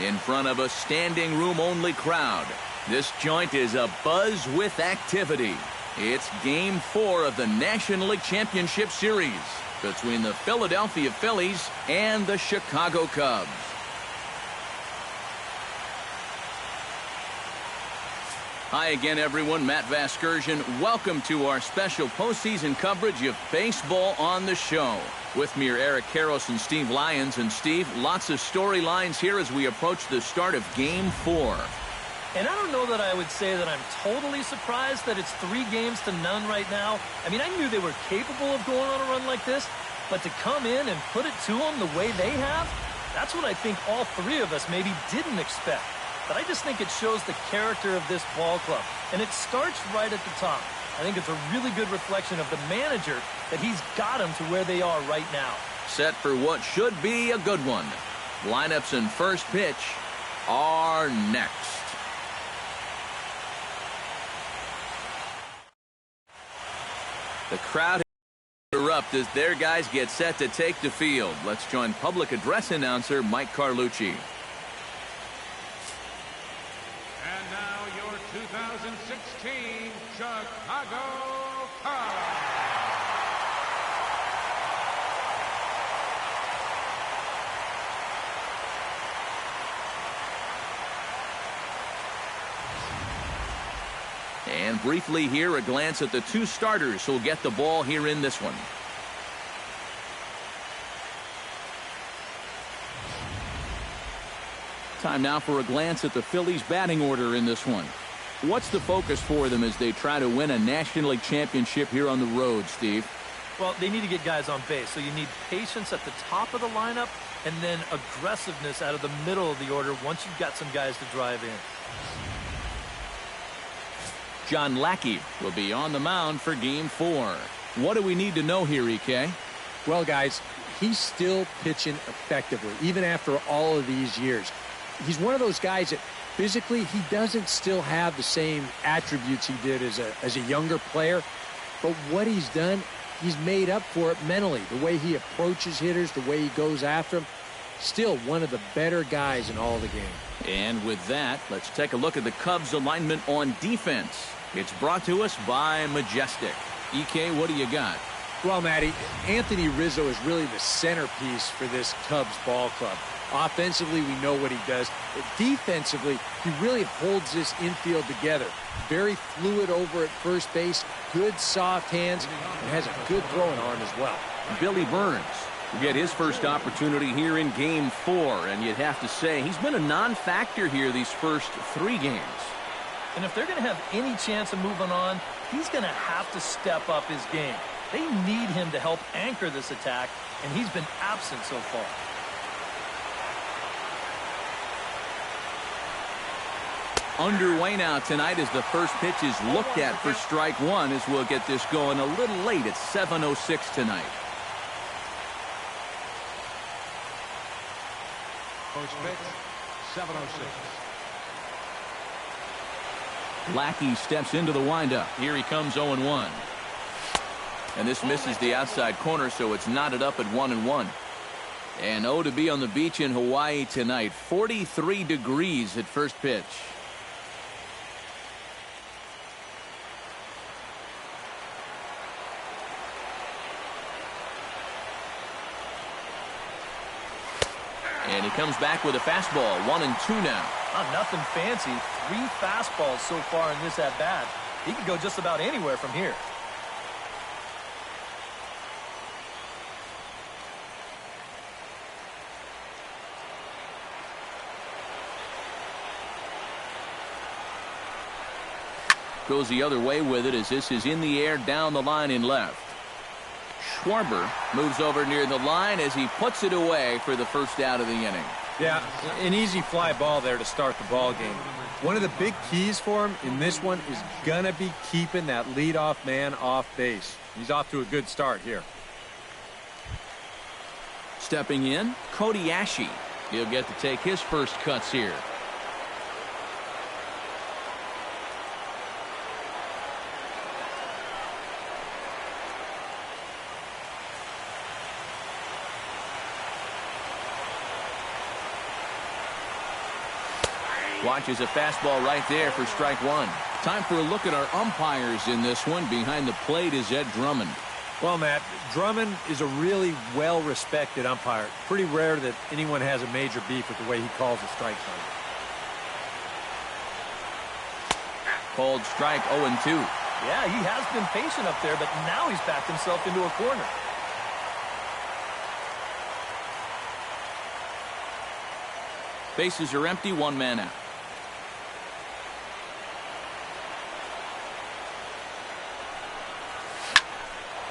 in front of a standing room only crowd. This joint is a buzz with activity. It's Game 4 of the National League Championship Series between the Philadelphia Phillies and the Chicago Cubs. Hi again, everyone. Matt Vasgersian. Welcome to our special postseason coverage of baseball on the show. With me are Eric Karros and Steve Lyons. And Steve, lots of storylines here as we approach the start of Game 4. And I don't know that I would say that I'm totally surprised that it's 3-0 right now. I mean, I knew they were capable of going on a run like this, but to come in and put it to them the way they have, that's what I think all three of us maybe didn't expect. But I just think it shows the character of this ball club. And it starts right at the top. I think it's a really good reflection of the manager that he's got them to where they are right now. Set for what should be a good one. Lineups and first pitch are next. The crowd erupt as their guys get set to take the field. Let's join public address announcer Mike Carlucci. And now your 2016 Chicago Cubs. And briefly here, a glance at the two starters who'll get the ball here in this one. Time now for a glance at the Phillies batting order in this one. What's the focus for them as they try to win a National League championship here on the road, Steve? Well, they need to get guys on base, so you need patience at the top of the lineup and then aggressiveness out of the middle of the order once you've got some guys to drive in. John Lackey will be on the mound for Game 4. What do we need to know here, EK? Well, guys, he's still pitching effectively, even after all of these years. He's one of those guys that physically he doesn't still have the same attributes he did as a younger player. But what he's done, he's made up for it mentally. The way he approaches hitters, the way he goes after them. Still one of the better guys in all the game. And with that, let's take a look at the Cubs alignment on defense. It's brought to us by Majestic. EK, what do you got? Well, Matty, Anthony Rizzo is really the centerpiece for this Cubs ball club. Offensively, we know what he does. But defensively, he really holds this infield together. Very fluid over at first base, good soft hands, and has a good throwing arm as well. Billy Burns will get his first opportunity here in Game 4, and you'd have to say he's been a non-factor here these first 3 games. And if they're going to have any chance of moving on, he's going to have to step up his game. They need him to help anchor this attack, and he's been absent so far. Underway now tonight as the first pitch is looked at for strike one, as we'll get this going a little late at 7:06 tonight. First pitch, 7:06. Lackey steps into the windup. Here he comes 0-1. And this misses the outside corner, so it's knotted up at 1-1. And to be on the beach in Hawaii tonight. 43 degrees at first pitch. And he comes back with a fastball. 1-2 now. Nothing fancy. 3 fastballs so far in this at-bat. He could go just about anywhere from here. Goes the other way with it as this is in the air down the line in left. Schwarber moves over near the line as he puts it away for the first out of the inning. Yeah, an easy fly ball there to start the ball game. One of the big keys for him in this one is going to be keeping that leadoff man off base. He's off to a good start here. Stepping in, Cody Ashe. He'll get to take his first cuts here. Watches a fastball right there for strike one. Time for a look at our umpires in this one. Behind the plate is Ed Drummond. Well, Matt, Drummond is a really well-respected umpire. Pretty rare that anyone has a major beef with the way he calls a strike zone. Called strike 0-2. Yeah, he has been patient up there, but now he's backed himself into a corner. Bases are empty, one man out.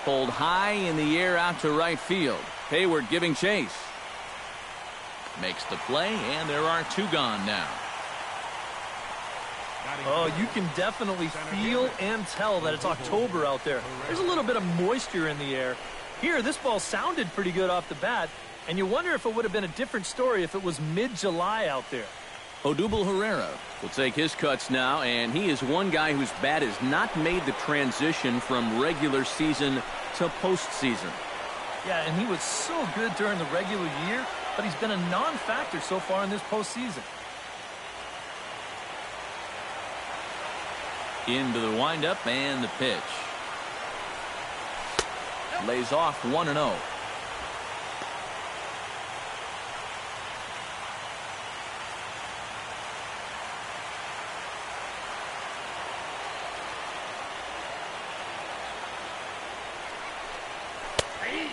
Pulled high in the air out to right field. Hayward giving chase. Makes the play, and there are two gone now. Oh, you can definitely feel and tell that it's October out there. There's a little bit of moisture in the air. Here, this ball sounded pretty good off the bat, and you wonder if it would have been a different story if it was mid-July out there. Odubel Herrera will take his cuts now, and he is one guy whose bat has not made the transition from regular season to postseason. Yeah, and he was so good during the regular year, but he's been a non-factor so far in this postseason. Into the windup and the pitch. Lays off 1-0.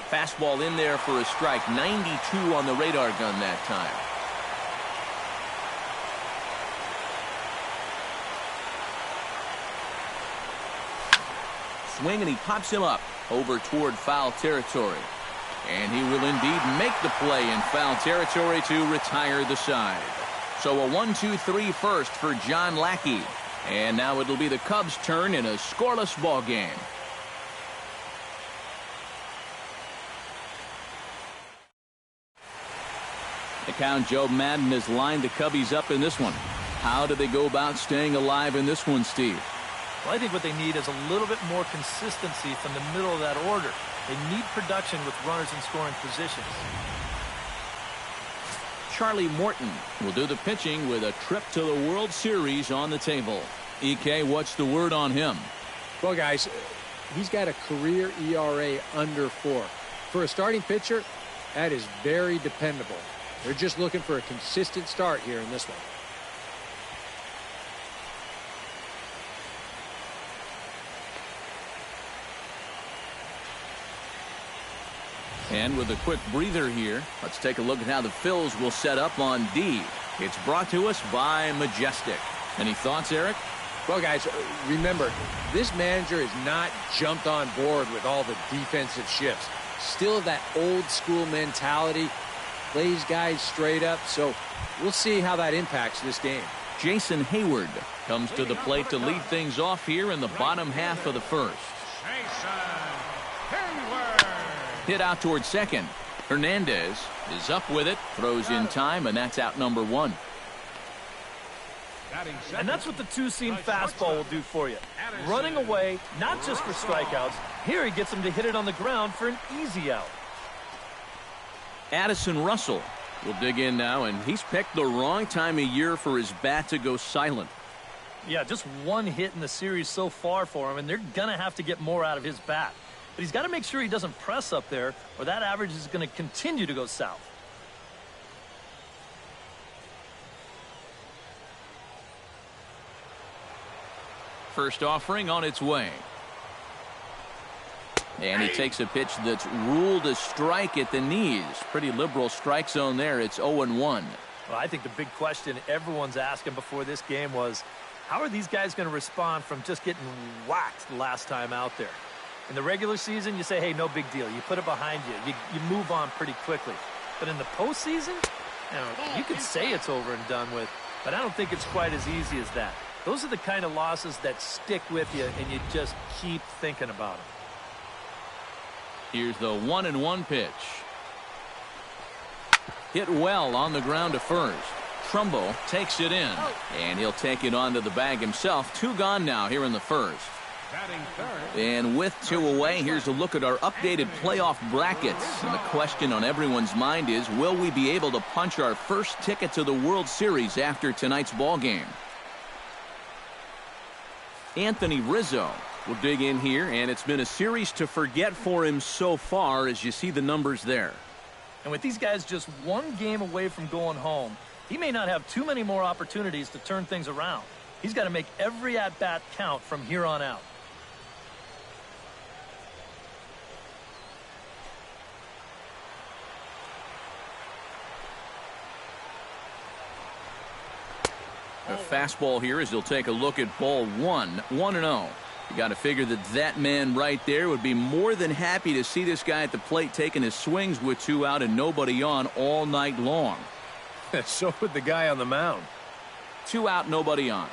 Fastball in there for a strike. 92 on the radar gun that time. Swing, and he pops him up over toward foul territory. And he will indeed make the play in foul territory to retire the side. So a 1-2-3 first for John Lackey. And now it'll be the Cubs' turn in a scoreless ball game. The count, Joe Madden has lined the Cubbies up in this one. How do they go about staying alive in this one, Steve? Well, I think what they need is a little bit more consistency from the middle of that order. They need production with runners in scoring positions. Charlie Morton will do the pitching with a trip to the World Series on the table. EK, what's the word on him? Well, guys, he's got a career ERA under 4. For a starting pitcher, that is very dependable. They're just looking for a consistent start here in this one. And with a quick breather here, let's take a look at how the Phils will set up on D. It's brought to us by Majestic. Any thoughts, Eric? Well, guys, remember, this manager has not jumped on board with all the defensive shifts. Still that old school mentality, plays guys straight up, so we'll see how that impacts this game. Jason Hayward comes to the plate to lead things off here in the bottom half of the first. Hit out towards second. Hernandez is up with it, throws in time, and that's out number 1. And that's what the two-seam fastball will do for you. Running away, not just for strikeouts. Here he gets him to hit it on the ground for an easy out. Addison Russell will dig in now, and he's picked the wrong time of year for his bat to go silent. Yeah, just one hit in the series so far for him, and they're going to have to get more out of his bat. But he's got to make sure he doesn't press up there, or that average is going to continue to go south. First offering on its way. And he takes a pitch that's ruled a strike at the knees. Pretty liberal strike zone there. It's 0-1. Well, I think the big question everyone's asking before this game was, how are these guys going to respond from just getting whacked last time out there? In the regular season, you say, hey, no big deal. You put it behind you. You move on pretty quickly. But in the postseason, you could say it's over and done with, but I don't think it's quite as easy as that. Those are the kind of losses that stick with you, and you just keep thinking about them. Here's the 1-1 pitch. Hit well on the ground to first. Trumbo takes it in, and he'll take it onto the bag himself. 2 gone now here in the first. Batting third. And with 2 away, here's a look at our updated playoff brackets. And the question on everyone's mind is, will we be able to punch our first ticket to the World Series after tonight's ball game? Anthony Rizzo will dig in here, and it's been a series to forget for him so far, as you see the numbers there. And with these guys just 1 game away from going home, he may not have too many more opportunities to turn things around. He's got to make every at-bat count from here on out. A fastball here as he'll take a look at ball 1, 1-0. You got to figure that man right there would be more than happy to see this guy at the plate taking his swings with 2 out and nobody on all night long. So would the guy on the mound. 2 out, nobody on.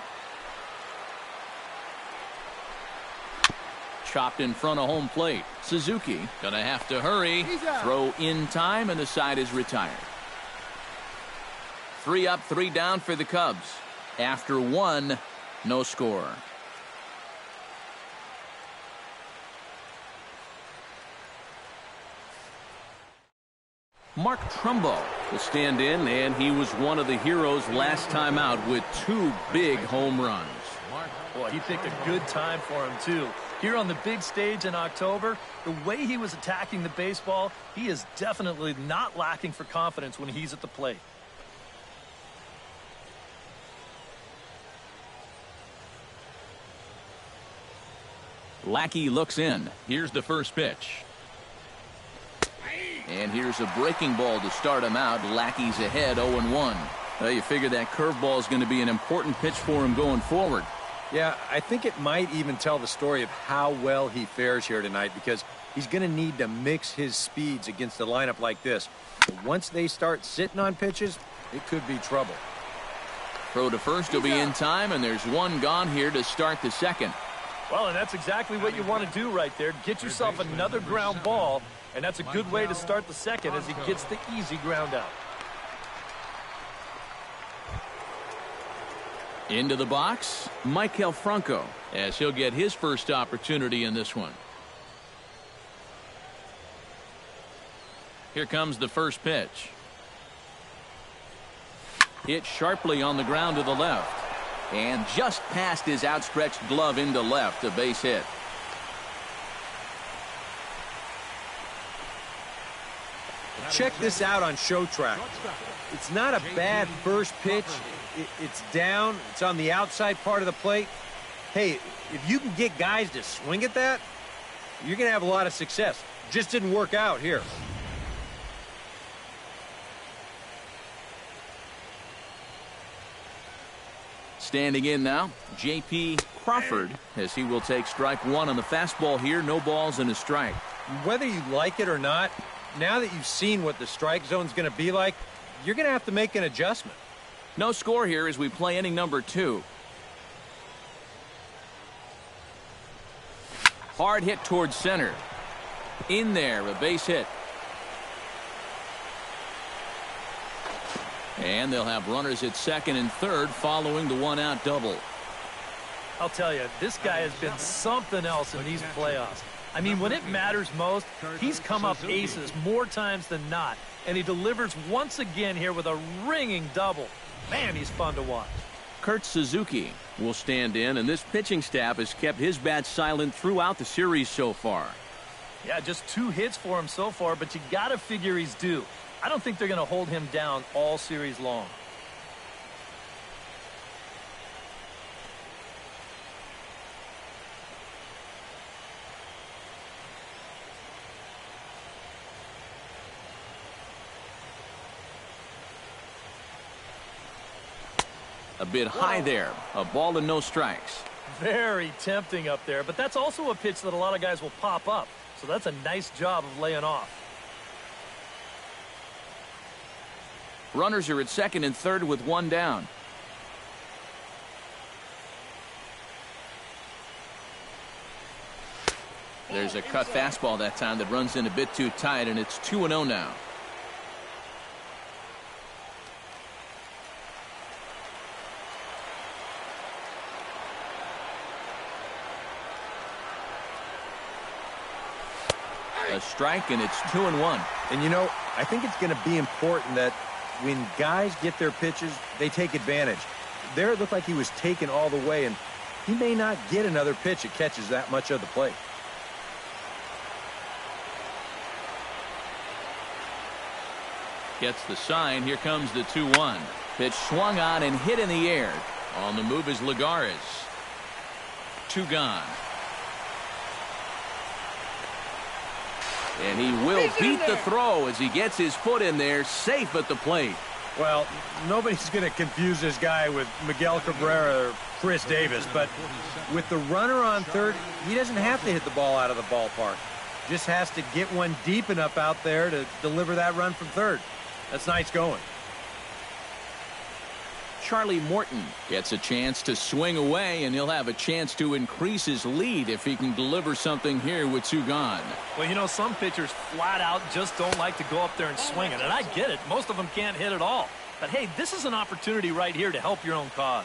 Chopped in front of home plate. Suzuki gonna have to hurry. Throw in time, and the side is retired. 3 up, 3 down for the Cubs. After 1, no score. Mark Trumbo will stand in, and he was one of the heroes last time out with 2 big home runs. Boy, he picked a good time for him, too. Here on the big stage in October, the way he was attacking the baseball, he is definitely not lacking for confidence when he's at the plate. Lackey looks in. Here's the first pitch. And here's a breaking ball to start him out. Lackey's ahead 0-1. Well, you figure that curveball is going to be an important pitch for him going forward. Yeah, I think it might even tell the story of how well he fares here tonight, because he's going to need to mix his speeds against a lineup like this. But once they start sitting on pitches, it could be trouble. Throw to first will be in time, and there's 1 gone here to start the second. Well, and that's exactly what you want to do right there. Get yourself another ground ball, and that's a good way to start the second as he gets the easy ground out. Into the box, Maikel Franco, as he'll get his first opportunity in this one. Here comes the first pitch. Hit sharply on the ground to the left. And just past his outstretched glove into left, a base hit. Check this out on Show Track. It's not a bad first pitch. It's down. It's on the outside part of the plate. Hey, if you can get guys to swing at that, you're going to have a lot of success. Just didn't work out here. Standing in now, J.P. Crawford, as he will take strike 1 on the fastball here. No balls and a strike. Whether you like it or not, now that you've seen what the strike zone's going to be like, you're going to have to make an adjustment. No score here as we play inning number 2. Hard hit towards center. In there, a base hit. And they'll have runners at second and third following the 1-out double. I'll tell you, this guy has been something else in these playoffs. I mean, when it matters most, he's come up aces more times than not. And he delivers once again here with a ringing double. Man, he's fun to watch. Kurt Suzuki will stand in, and this pitching staff has kept his bat silent throughout the series so far. Yeah, just 2 hits for him so far, but you got to figure he's due. I don't think they're going to hold him down all series long. A bit high there. A ball and no strikes. Very tempting up there, but that's also a pitch that a lot of guys will pop up. So that's a nice job of laying off. Runners are at second and third with 1 down. There's a cut fastball that time that runs in a bit too tight, and it's 2-0 now. A strike, and it's 2-1. And, you know, I think it's going to be important that when guys get their pitches, they take advantage. There it looked like he was taken all the way, and he may not get another pitch that catches that much of the plate. Gets the sign. Here comes the 2-1. Pitch swung on and hit in the air. On the move is Lagares. 2 gone. And he will beat the throw as he gets his foot in there, safe at the plate. Well, nobody's going to confuse this guy with Miguel Cabrera or Chris Davis, but with the runner on third, he doesn't have to hit the ball out of the ballpark. Just has to get one deep enough out there to deliver that run from third. That's nice going. Charlie Morton gets a chance to swing away, and he'll have a chance to increase his lead if he can deliver something here with 2 gone. Well, you know, some pitchers flat out just don't like to go up there and swing it, and I get it. Most of them can't hit at all. But, hey, this is an opportunity right here to help your own cause.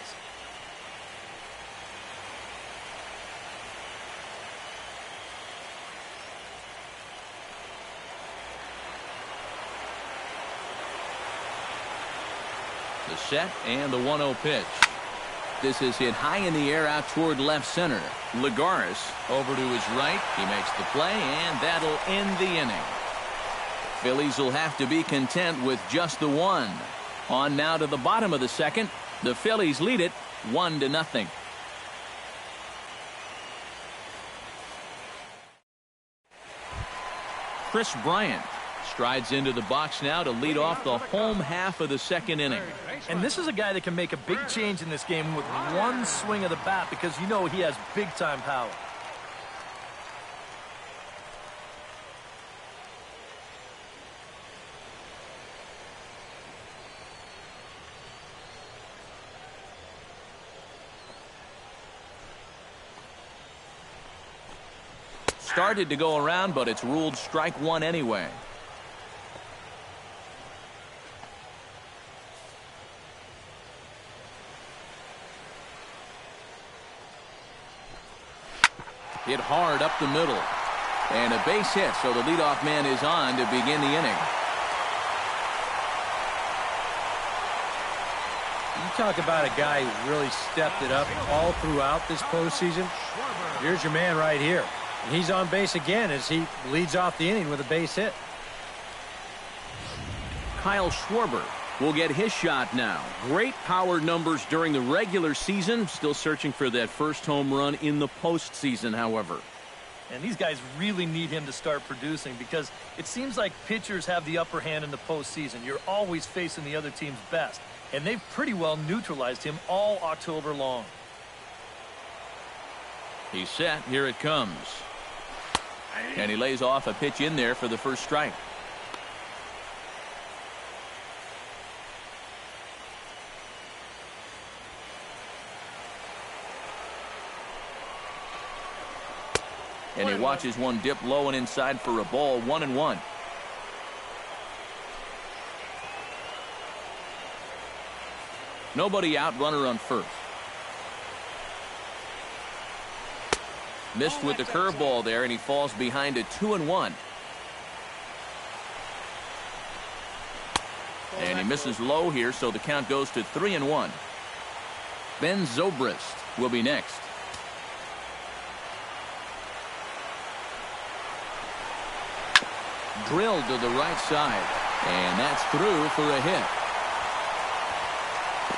The set and the 1-0 pitch. This is hit high in the air out toward left center. Lagares over to his right. He makes the play, and that'll end the inning. Phillies will have to be content with just the 1. On now to the bottom of the second. The Phillies lead it 1-0. Chris Bryant strides into the box now to lead off the home half of the second inning. And this is a guy that can make a big change in this game with one swing of the bat, because you know he has big-time power. Started to go around, but it's ruled strike 1 anyway. Hit hard up the middle. And a base hit, so the leadoff man is on to begin the inning. You talk about a guy who really stepped it up all throughout this postseason. Here's your man right here. And he's on base again as he leads off the inning with a base hit. Kyle Schwarber will get his shot now. Great power numbers during the regular season. Still searching for that first home run in the postseason, however. And these guys really need him to start producing, because it seems like pitchers have the upper hand in the postseason. You're always facing the other team's best. And they've pretty well neutralized him all October long. He's set. Here it comes. And he lays off a pitch in there for the first strike. And he watches one dip low and inside for a ball. 1-1. Nobody out, runner on first. Missed with the curveball there, and he falls behind at 2-1. And he misses low here, so the count goes to 3-1. Ben Zobrist will be next. Drilled to the right side, and that's through for a hit.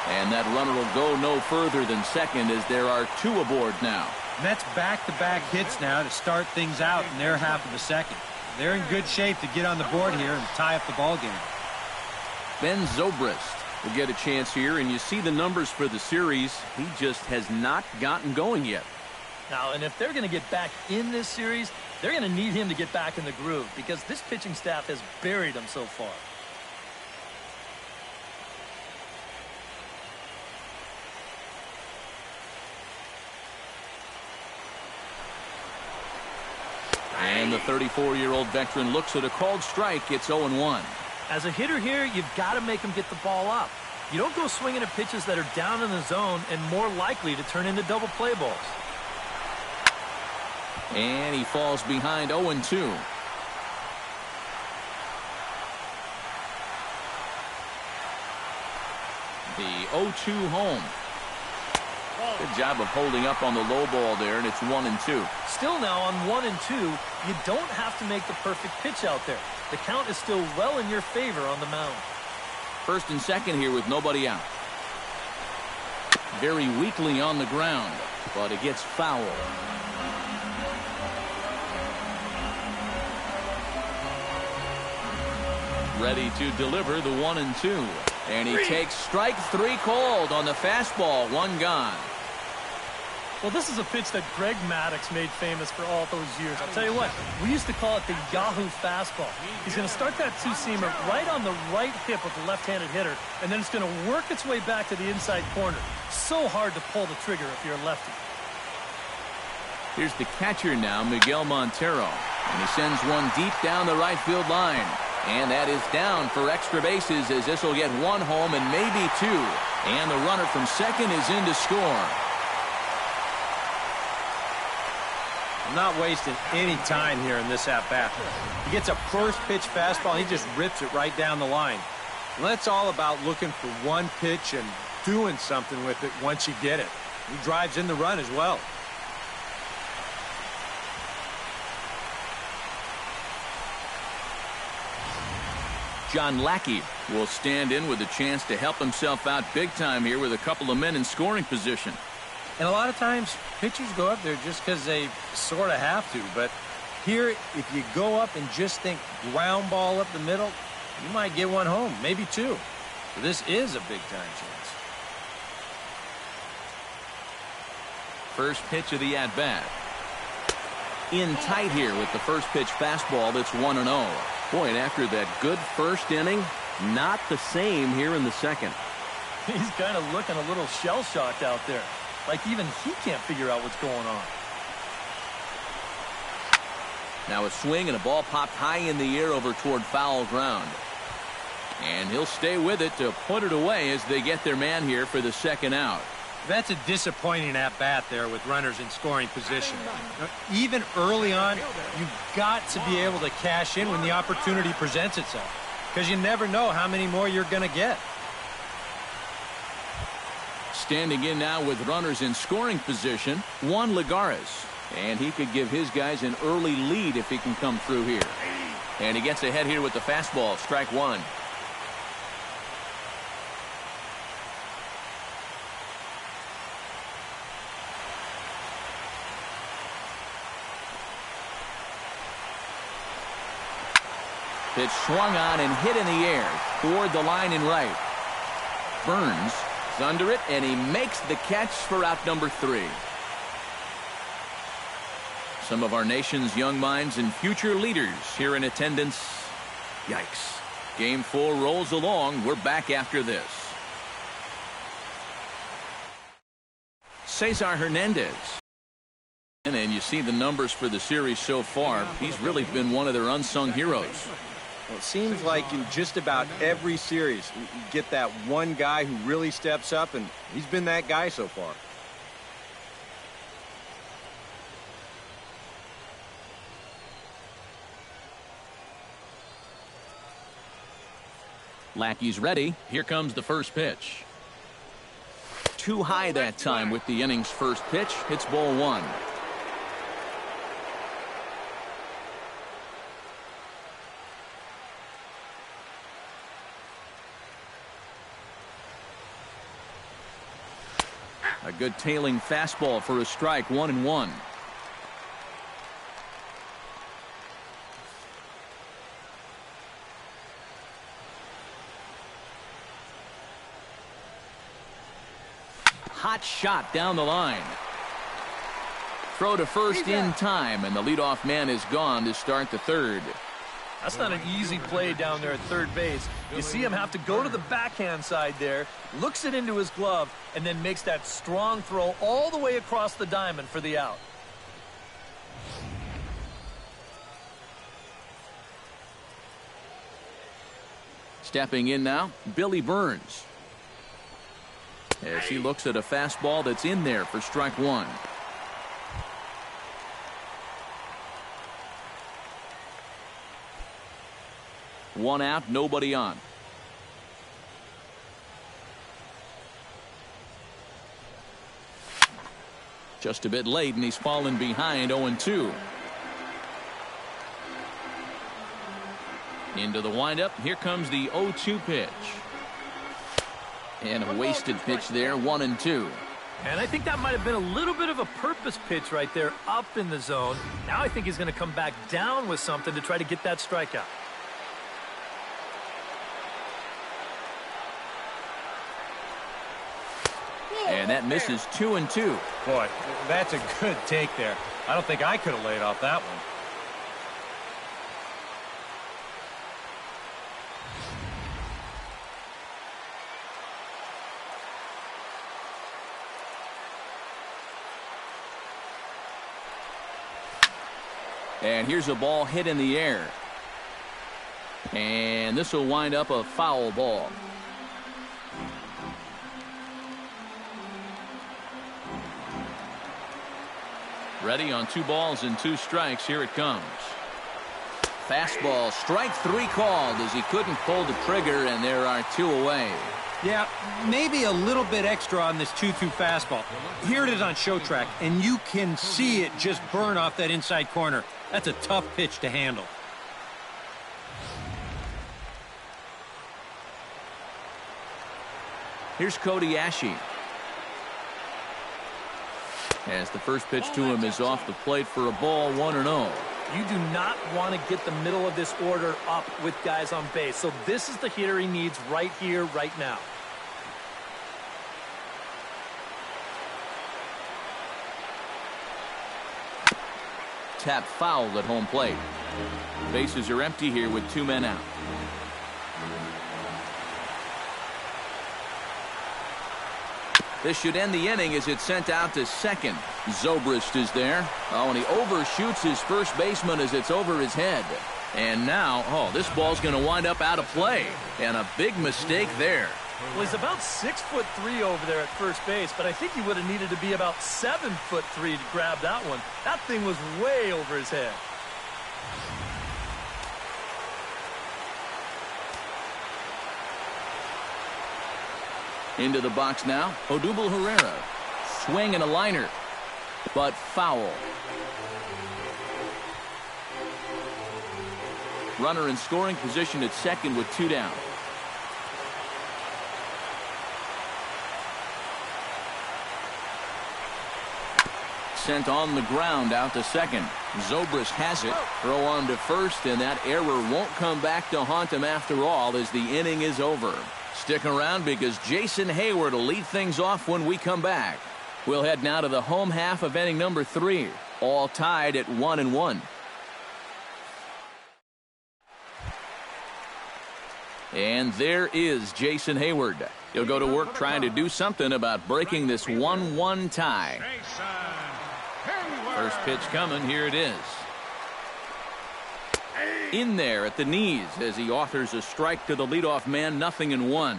And that runner will go no further than second, as there are 2 aboard now. Mets back-to-back hits now to start things out in their half of the second. They're in good shape to get on the board here and tie up the ball game. Ben Zobrist will get a chance here, and you see the numbers for the series. He just has not gotten going yet. Now, and if they're going to get back in this series, they're going to need him to get back in the groove, because this pitching staff has buried him so far. And the 34-year-old veteran looks at a called strike. It's 0-1. As a hitter here, you've got to make him get the ball up. You don't go swinging at pitches that are down in the zone and more likely to turn into double play balls. And he falls behind 0-2. The 0-2 home. Good job of holding up on the low ball there, and it's 1-2. Still now on 1-2, you don't have to make the perfect pitch out there. The count is still well in your favor on the mound. First and second here with nobody out. Very weakly on the ground, but it gets foul. Ready to deliver the 1-2. And he takes strike 3 called on the fastball. 1 gone. Well, this is a pitch that Greg Maddux made famous for all those years. I'll tell you what, we used to call it the Yahoo fastball. He's going to start that two-seamer right on the right hip of the left-handed hitter, and then it's going to work its way back to the inside corner. So hard to pull the trigger if you're a lefty. Here's the catcher now, Miguel Montero. And he sends one deep down the right field line. And that is down for extra bases, as this will get 1 home and maybe 2. And the runner from second is in to score. I'm not wasting any time here in this at-bat. He gets a first pitch fastball, and he just rips it right down the line. And that's all about looking for one pitch and doing something with it once you get it. He drives in the run as well. John Lackey will stand in with a chance to help himself out big time here with a couple of men in scoring position. And a lot of times, pitchers go up there just because they sort of have to. But here, if you go up and just think ground ball up the middle, you might get 1 home, maybe 2. So this is a big-time chance. First pitch of the at-bat. In tight here with the first pitch fastball that's 1-0. Boy, and after that good first inning, not the same here in the second. He's kind of looking a little shell-shocked out there. Like even he can't figure out what's going on. Now a swing and a ball popped high in the air over toward foul ground. And he'll stay with it to put it away as they get their man here for the second out. That's a disappointing at-bat there with runners in scoring position. Even early on, you've got to be able to cash in when the opportunity presents itself, because you never know how many more you're going to get. Standing in now with runners in scoring position, Juan Lagares. And he could give his guys an early lead if he can come through here. And he gets ahead here with the fastball, strike 1. Pitch swung on and hit in the air toward the line and right. Burns is under it, and he makes the catch for out number 3. Some of our nation's young minds and future leaders here in attendance. Yikes. Game 4 rolls along. We're back after this. Cesar Hernandez. And you see the numbers for the series so far. He's really been one of their unsung heroes. Well, it seems like in just about every series, you get that one guy who really steps up, and he's been that guy so far. Lackey's ready. Here comes the first pitch. Too high that time with the inning's first pitch. It's ball 1. A good tailing fastball for a strike, 1-1. Hot shot down the line. Throw to first in time, and the leadoff man is gone to start the third. That's not an easy play down there at third base. You see him have to go to the backhand side there, looks it into his glove, and then makes that strong throw all the way across the diamond for the out. Stepping in now, Billy Burns. As he looks at a fastball that's in there for strike 1. One out, nobody on. Just a bit late, and he's fallen behind 0-2. Into the windup. Here comes the 0-2 pitch. And a wasted pitch there, 1-2. And I think that might have been a little bit of a purpose pitch right there up in the zone. Now I think he's going to come back down with something to try to get that strikeout. And that misses 2-2. Boy, that's a good take there. I don't think I could have laid off that one. And here's a ball hit in the air. And this will wind up a foul ball. Ready on 2 balls and 2 strikes. Here it comes. Fastball, strike 3 called as he couldn't pull the trigger, and there are 2 away. Yeah, maybe a little bit extra on this 2-2 fastball. Here it is on show track, and you can see it just burn off that inside corner. That's a tough pitch to handle. Here's Cody Ashe. As the first pitch to him is off the plate for a ball, 1-0. You do not want to get the middle of this order up with guys on base. So this is the hitter he needs right here, right now. Tap foul at home plate. Bases are empty here with 2 men out. This should end the inning as it's sent out to second. Zobrist is there. Oh, and he overshoots his first baseman as it's over his head. And now, oh, this ball's going to wind up out of play. And a big mistake there. Well, he's about 6'3" over there at first base, but I think he would have needed to be about 7'3" to grab that one. That thing was way over his head. Into the box now, Odubel Herrera. Swing and a liner, but foul. Runner in scoring position at second with 2 down. Sent on the ground out to second. Zobrist has it. Throw on to first, and that error won't come back to haunt him after all as the inning is over. Stick around because Jason Hayward will lead things off when we come back. We'll head now to the home half of inning number 3. All tied at 1-1. And there is Jason Hayward. He'll go to work trying to do something about breaking this 1-1 tie. First pitch coming. Here it is. In there at the knees as he offers a strike to the leadoff man. 0-1.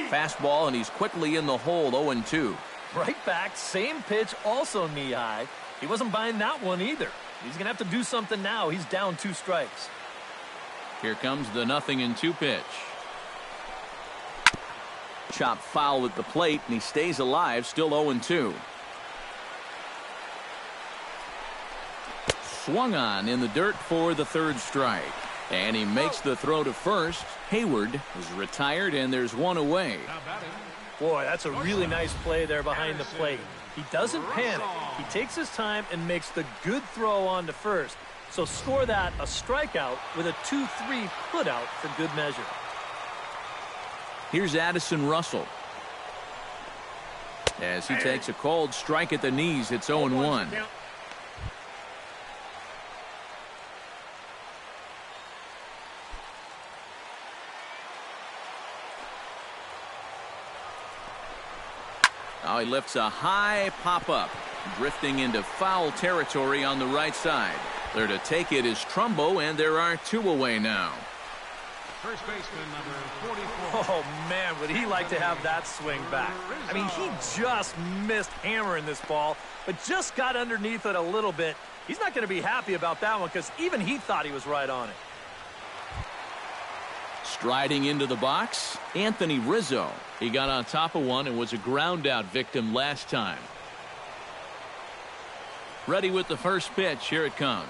Fastball, and he's quickly in the hole. 0-2. Right back, same pitch, also knee high. He wasn't buying that one either. He's going to have to do something now. He's down 2 strikes. Here comes the 0-2 pitch. Chop foul at the plate, and he stays alive, still 0-2. Swung on in the dirt for the 3rd strike. And he makes the throw to first. Hayward is retired, and there's 1 away. Boy, that's a really nice play there behind the plate. He doesn't panic. He takes his time and makes the good throw on to first. So score that a strikeout with a 2-3 putout for good measure. Here's Addison Russell. As he takes a cold strike at the knees, it's 0-1. Now he lifts a high pop-up, drifting into foul territory on the right side. There to take it is Trumbo, and there are 2 away now. First baseman number 44. Oh, man, would he like to have that swing back. I mean, he just missed hammering this ball, but just got underneath it a little bit. He's not going to be happy about that one because even he thought he was right on it. Striding into the box, Anthony Rizzo. He got on top of one and was a ground out victim last time. Ready with the first pitch. Here it comes.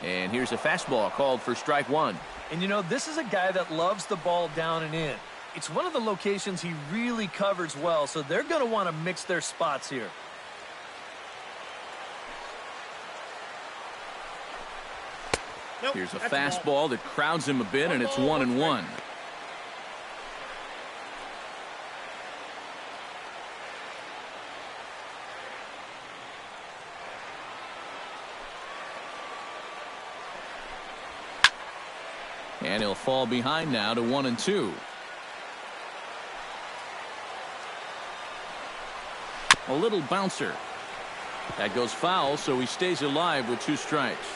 And here's a fastball called for strike one. And you know, this is a guy that loves the ball down and in. It's one of the locations he really covers well, so they're going to want to mix their spots here. Here's a fastball that crowds him a bit, and it's 1-1. And he'll fall behind now to 1-2. A little bouncer. That goes foul, so he stays alive with 2 strikes.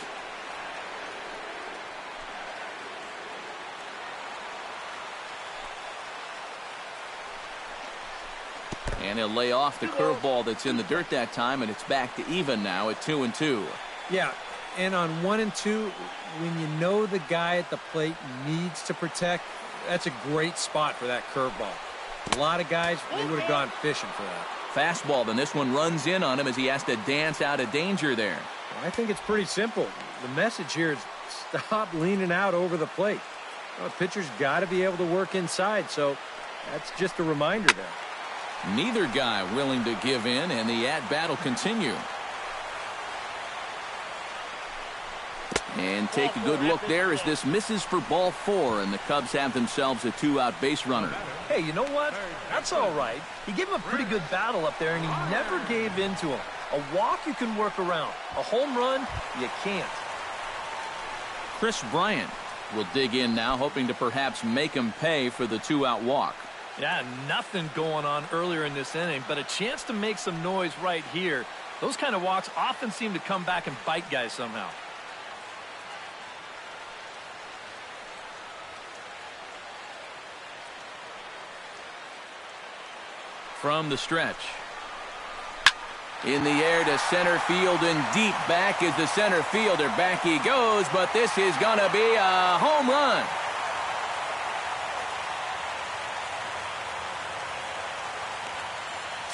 And he'll lay off the curveball that's in the dirt that time, and it's back to even now at 2-2. Yeah, and on 1 and 2, when you know the guy at the plate needs to protect, that's a great spot for that curveball. A lot of guys, they would have gone fishing for that. Fastball, then this one runs in on him as he has to dance out of danger there. Well, I think it's pretty simple. The message here is stop leaning out over the plate. Well, the pitcher's got to be able to work inside, so that's just a reminder there. Neither guy willing to give in, and the at-bat will continue. And take a good look there as this misses for ball 4, and the Cubs have themselves a 2-out base runner. Hey, you know what? That's all right. He gave him a pretty good battle up there, and he never gave in to him. A walk you can work around. A home run, you can't. Chris Bryant will dig in now, hoping to perhaps make him pay for the 2-out walk. Yeah, nothing going on earlier in this inning, but a chance to make some noise right here. Those kind of walks often seem to come back and bite guys somehow. From the stretch. In the air to center field and deep back is the center fielder. Back he goes, but this is going to be a home run.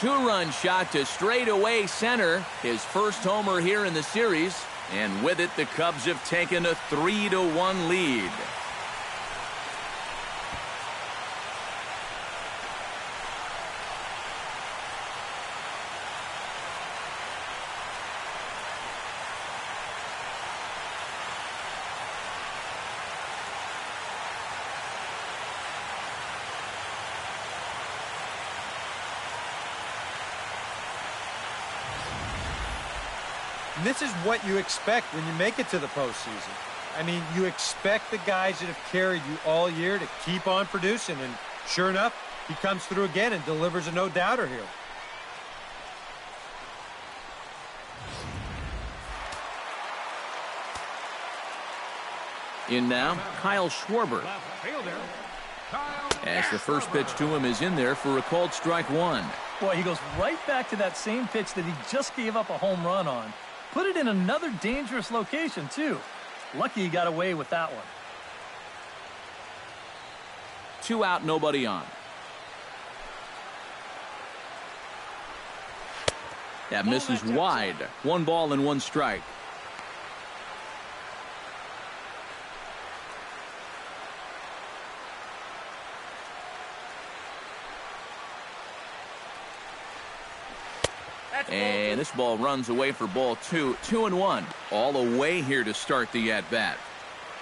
Two-run shot to straightaway center. His first homer here in the series. And with it, the Cubs have taken a 3-1 lead. This is what you expect when you make it to the postseason. I mean, you expect the guys that have carried you all year to keep on producing, and sure enough, he comes through again and delivers a no-doubter here. In now, Kyle Schwarber. As the first pitch to him is in there for a called strike one. Boy, he goes right back to that same pitch that he just gave up a home run on. Put it in another dangerous location, too. Lucky he got away with that one. 2 out, nobody on. That misses wide. 1 ball and 1 strike. And this ball runs away for ball 2. 2-1. All away here to start the at-bat.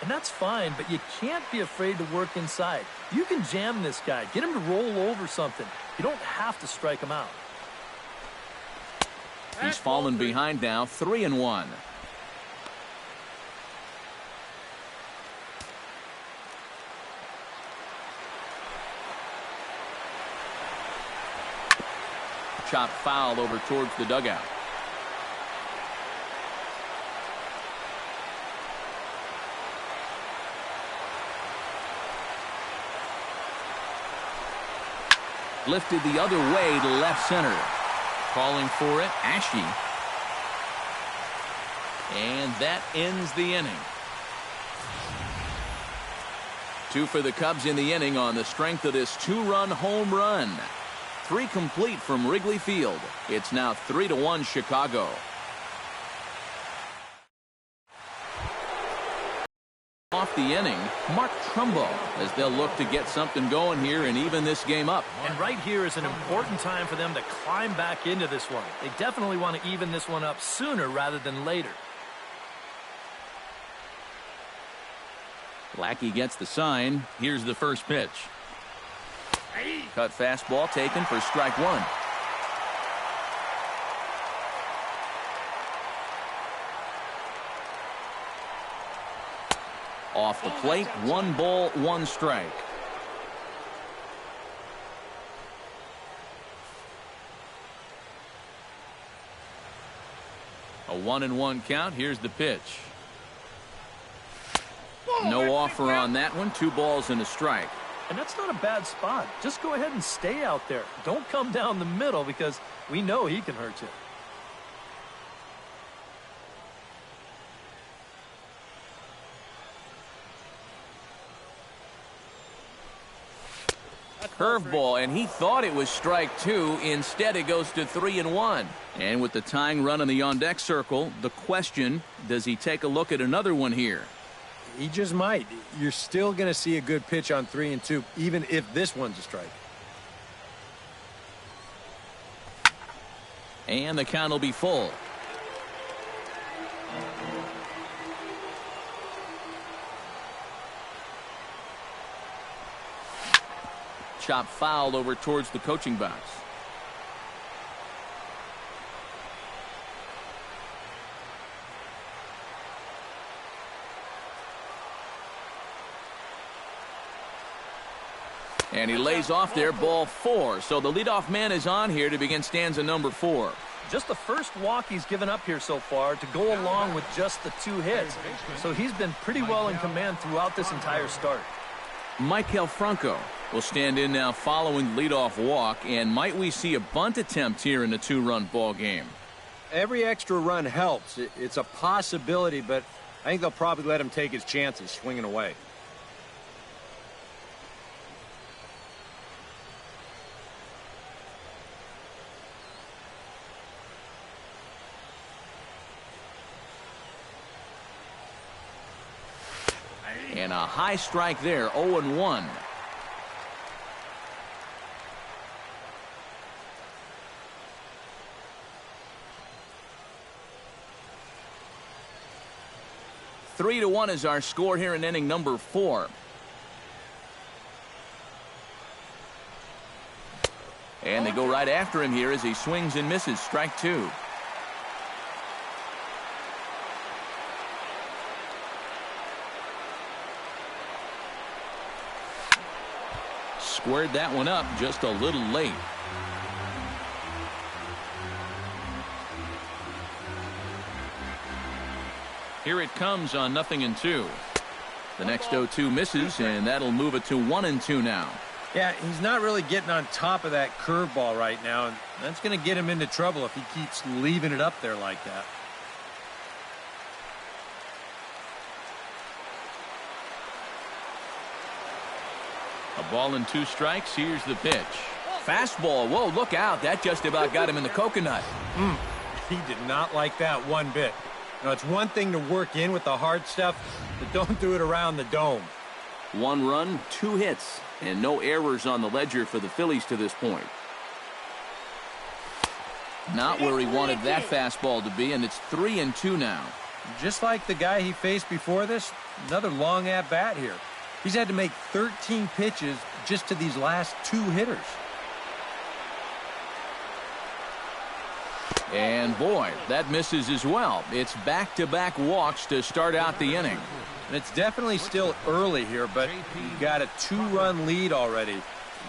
And that's fine, but you can't be afraid to work inside. You can jam this guy. Get him to roll over something. You don't have to strike him out. He's fallen behind now. 3-1. Chop foul over towards the dugout. Lifted the other way to left center. Calling for it, Ashe. And that ends the inning. Two for the Cubs in the inning on the strength of this two-run home run. 3 complete from Wrigley Field. It's now 3-1 Chicago. Off the inning, Mark Trumbo, as they'll look to get something going here and even this game up. And right here is an important time for them to climb back into this one. They definitely want to even this one up sooner rather than later. Lackey gets the sign. Here's the first pitch. Cut fastball taken for strike 1. Off the plate, 1 ball, 1 strike. A 1-1 count. Here's the pitch. No offer on that one. 2 balls and a strike. And that's not a bad spot. Just go ahead and stay out there. Don't come down the middle because we know he can hurt you. Curveball, and he thought it was strike 2. Instead, it goes to 3-1. And with the tying run in the on-deck circle, the question, does he take a look at another one here? He just might. You're still going to see a good pitch on 3-2, even if this one's a strike. And the count will be full. Chop foul over towards the coaching box. And he lays off there, ball 4. So the leadoff man is on here to begin stanza number 4. Just the first walk he's given up here so far to go along with just the 2 hits. So he's been pretty well in command throughout this entire start. Maikel Franco will stand in now following the leadoff walk. And might we see a bunt attempt here in the 2-run ball game? Every extra run helps. It's a possibility, but I think they'll probably let him take his chances swinging away. And a high strike there, 0-1. Three to 1 is our score here in inning number 4. And they go right after him here as he swings and misses. Strike 2. Squared that one up just a little late. Here it comes on 0-2. The next 0-2 misses, and that'll move it to 1-2 now. Yeah, he's not really getting on top of that curveball right now, and that's going to get him into trouble if he keeps leaving it up there like that. A ball and 2 strikes. Here's the pitch. Fastball. Whoa, look out. That just about got him in the coconut. He did not like that one bit. You know, it's one thing to work in with the hard stuff, but don't do it around the dome. 1 run, 2 hits, and no errors on the ledger for the Phillies to this point. Not where he wanted that fastball to be, and it's 3-2 now. Just like the guy he faced before this, another long at-bat here. He's had to make 13 pitches just to these last 2 hitters. And boy, that misses as well. It's back-to-back walks to start out the inning. And it's definitely still early here, but you got a 2-run lead already.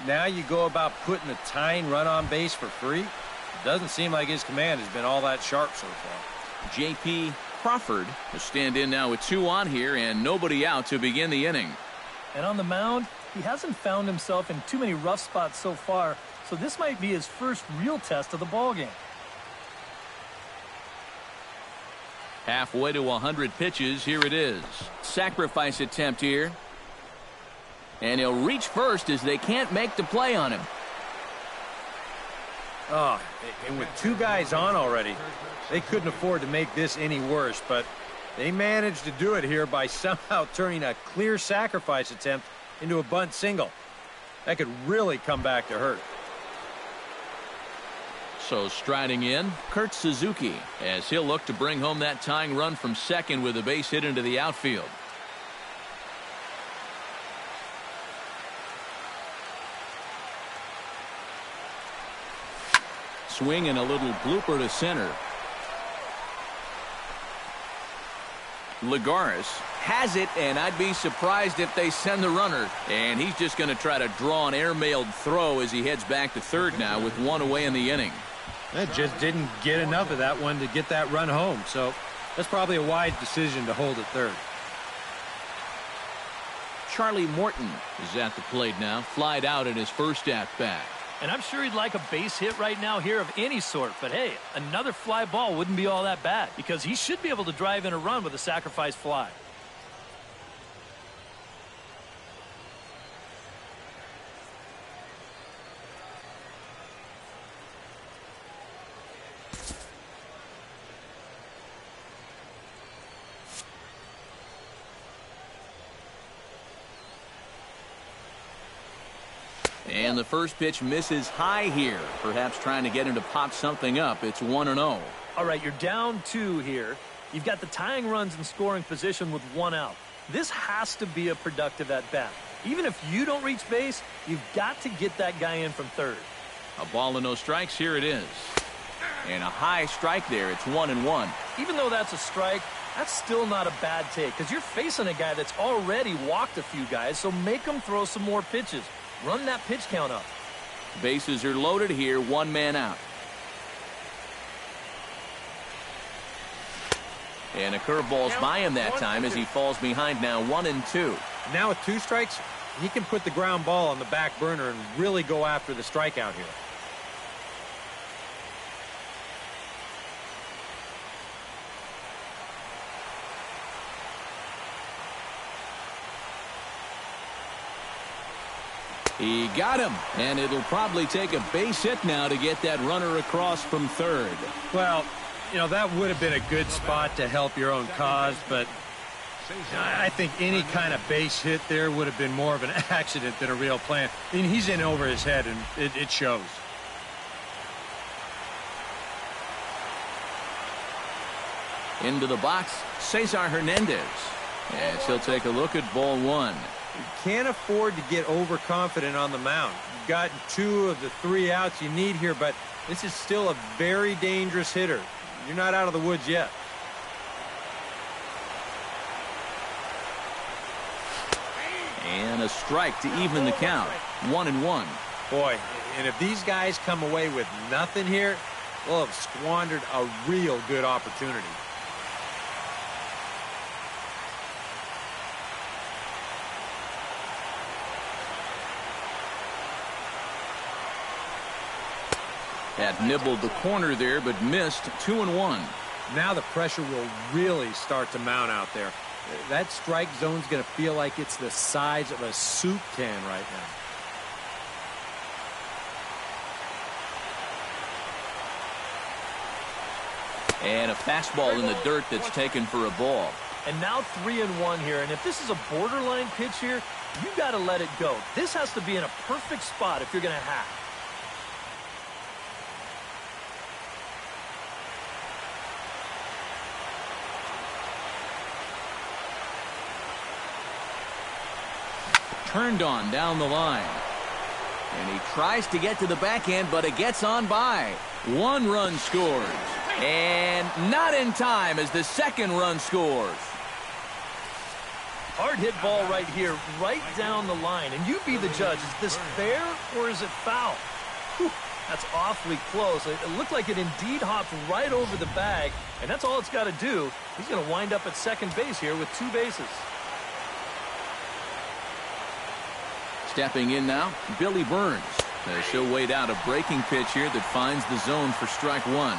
Now you go about putting a tying run on base for free. It doesn't seem like his command has been all that sharp so far. J.P. Crawford will stand in now with 2 on here and nobody out to begin the inning. And on the mound, he hasn't found himself in too many rough spots so far, so this might be his first real test of the ballgame. Halfway to 100 pitches. Here it is. Sacrifice attempt here. And he'll reach first as they can't make the play on him. Oh, and with two guys on already, they couldn't afford to make this any worse, but they managed to do it here by somehow turning a clear sacrifice attempt into a bunt single. That could really come back to hurt. So striding in, Kurt Suzuki, as he'll look to bring home that tying run from second with a base hit into the outfield. Swing and a little blooper to center. Lagares has it, and I'd be surprised if they send the runner. And he's just going to try to draw an airmailed throw as he heads back to third now with one away in the inning. That just didn't get enough of that one to get that run home, so that's probably a wise decision to hold at third. Charlie Morton is at the plate now, flied out in his first at-bat. And I'm sure he'd like a base hit right now here of any sort. But, hey, another fly ball wouldn't be all that bad because he should be able to drive in a run with a sacrifice fly. And the first pitch misses high here, perhaps trying to get him to pop something up. It's 1-0. All right, you're down 2 here. You've got the tying runs in scoring position with 1 out. This has to be a productive at-bat. Even if you don't reach base, you've got to get that guy in from third. A ball and no strikes. Here it is. And a high strike there. It's 1-1. Even though that's a strike, that's still not a bad take because you're facing a guy that's already walked a few guys, so make him throw some more pitches. Run that pitch count up. Bases are loaded here, 1 man out. And a curveball's by him that time as he falls behind now 1-2. Now with 2 strikes, he can put the ground ball on the back burner and really go after the strikeout here. He got him, and it'll probably take a base hit now to get that runner across from third. Well, you know, that would have been a good spot to help your own cause, but I think any kind of base hit there would have been more of an accident than a real plan. I mean, he's in over his head, and it shows. Into the box, Cesar Hernandez. As he'll take a look at ball 1. You can't afford to get overconfident on the mound. You've got 2 of the 3 outs you need here, but this is still a very dangerous hitter. You're not out of the woods yet. And a strike to even the count. 1-1. Boy, and if these guys come away with nothing here, they'll have squandered a real good opportunity. Had nibbled the corner there, but missed. 2-1. Now the pressure will really start to mount out there. That strike zone's going to feel like it's the size of a soup can right now. And a fastball in the dirt that's taken for a ball. And now 3-1 here. And if this is a borderline pitch here, you got to let it go. This has to be in a perfect spot if you're going to hack. Turned on down the line. And he tries to get to the backhand, but it gets on by. 1 run scores. And not in time as the 2nd run scores. Hard hit ball right here, right down the line. And you be the judge. Is this fair or is it foul? Whew, that's awfully close. It looked like it indeed hopped right over the bag. And that's all it's got to do. He's going to wind up at second base here with 2 bases. Stepping in now, Billy Burns. She'll wait out a breaking pitch here that finds the zone for strike 1.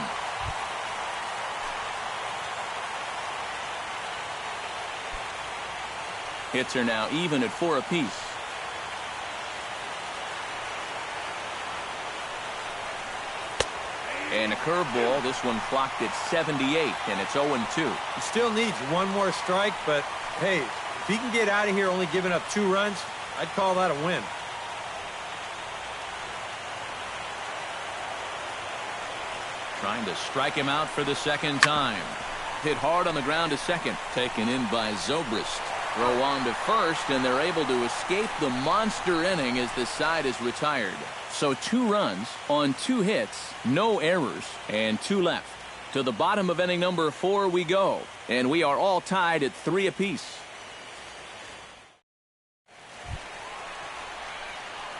Hits are now even at 4 apiece. And a curveball, this one clocked at 78, and it's 0-2. He still needs one more strike, but hey, if he can get out of here only giving up 2 runs, I'd call that a win. Trying to strike him out for the second time. Hit hard on the ground to second. Taken in by Zobrist. Throw on to first, and they're able to escape the monster inning as the side is retired. So 2 runs on 2 hits, no errors, and 2 left. To the bottom of inning number 4 we go, and we are all tied at 3 apiece.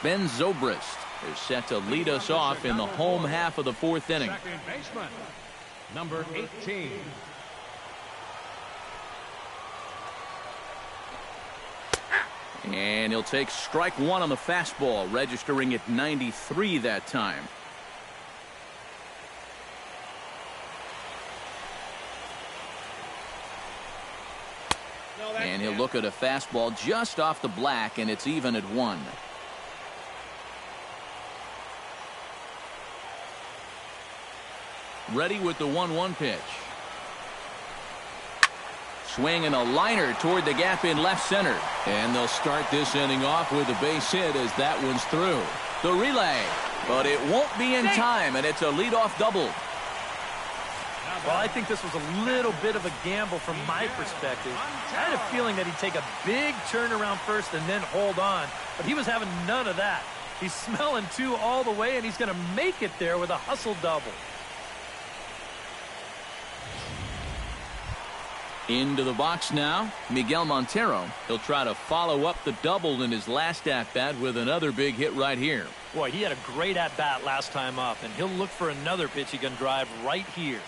Ben Zobrist is set to lead us off in the home half of the 4th inning. Second baseman, number 18. And he'll take strike 1 on the fastball, registering at 93 that time. And he'll look at a fastball just off the black, and it's even at 1. Ready with the 1-1 pitch. Swing and a liner toward the gap in left center. And they'll start this inning off with a base hit as that one's through. The relay, but it won't be in time, and it's a leadoff double. Well, I think this was a little bit of a gamble from my perspective. I had a feeling that he'd take a big turn around first and then hold on, but he was having none of that. He's smelling 2 all the way, and he's going to make it there with a hustle double. Into the box now, Miguel Montero. He'll try to follow up the double in his last at-bat with another big hit right here. Boy, he had a great at-bat last time up, and he'll look for another pitch he can drive right here.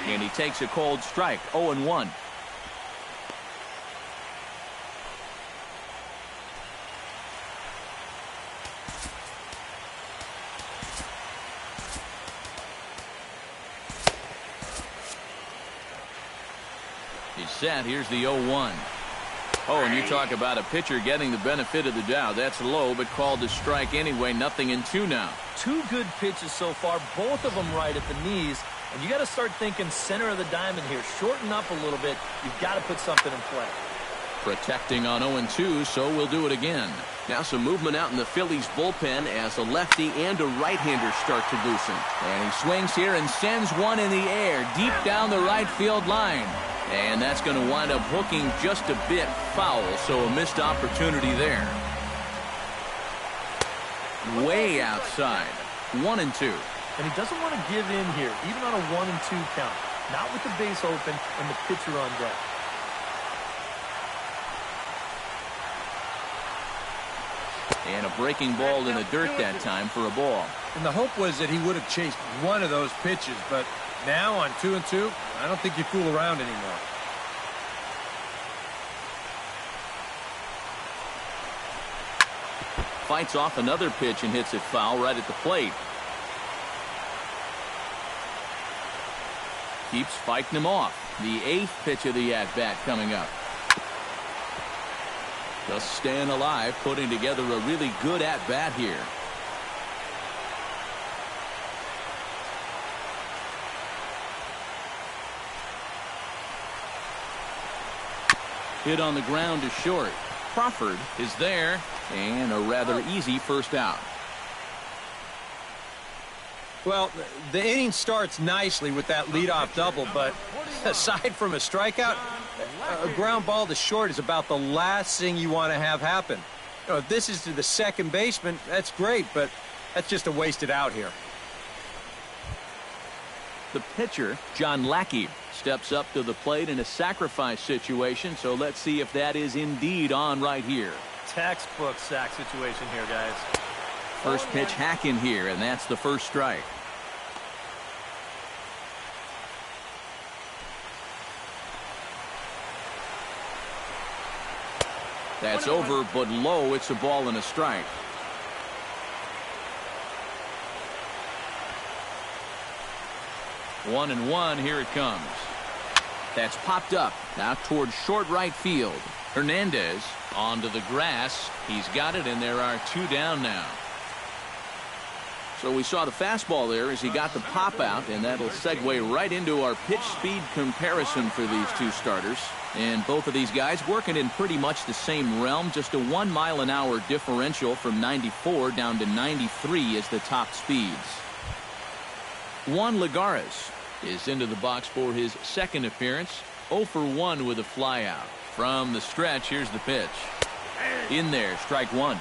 And he takes a cold strike, 0-1. He's set. Here's the 0-1. Oh, and you talk about a pitcher getting the benefit of the doubt. That's low, but called to strike anyway. 0-2 now. 2 good pitches so far, both of them right at the knees. And you got to start thinking center of the diamond here. Shorten up a little bit. You've got to put something in play. Protecting on 0-2, so we'll do it again. Now some movement out in the Phillies bullpen as a lefty and a right-hander start to loosen. And he swings here and sends one in the air deep down the right field line. And that's going to wind up hooking just a bit foul, so a missed opportunity there. Way outside. 1-2. And he doesn't want to give in here, even on a 1-2 count. Not with the base open and the pitcher on deck. And a breaking ball in the dirt that time for a ball. And the hope was that he would have chased one of those pitches, but now on 2-2, I don't think you fool around anymore. Fights off another pitch and hits it foul right at the plate. Keeps fighting him off. The 8th pitch of the at-bat coming up. Just staying alive, putting together a really good at-bat here. Hit on the ground to short. Crawford is there, and a rather easy first out. Well, the inning starts nicely with that leadoff double, but aside from a strikeout, a ground ball to short is about the last thing you want to have happen. You know, if this is to the second baseman, that's great, but that's just a wasted out here. The pitcher, John Lackey, steps up to the plate in a sacrifice situation, so let's see if that is indeed on right here. Textbook sack situation here, guys. First pitch hack in here, and that's the first strike. That's over, but low. It's a ball and a strike. One and one. Here it comes. That's popped up now towards short right field. Hernandez onto the grass. He's got it, and there are 2 down now. So we saw the fastball there as he got the pop out, and that'll segue right into our pitch speed comparison for these two starters. And both of these guys working in pretty much the same realm, just a 1 mile an hour differential from 94 down to 93 as the top speeds. Juan Lagares is into the box for his second appearance. 0 for 1 with a flyout. From the stretch, here's the pitch. In there, strike one.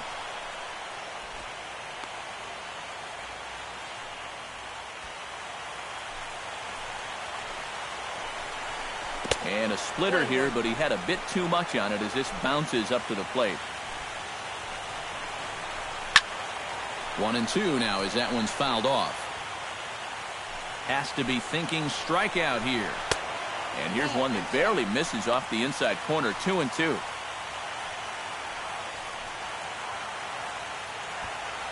And a splitter here, but he had a bit too much on it as this bounces up to the plate. 1-2 now as that one's fouled off. Has to be thinking strikeout here. And here's one that barely misses off the inside corner. 2-2.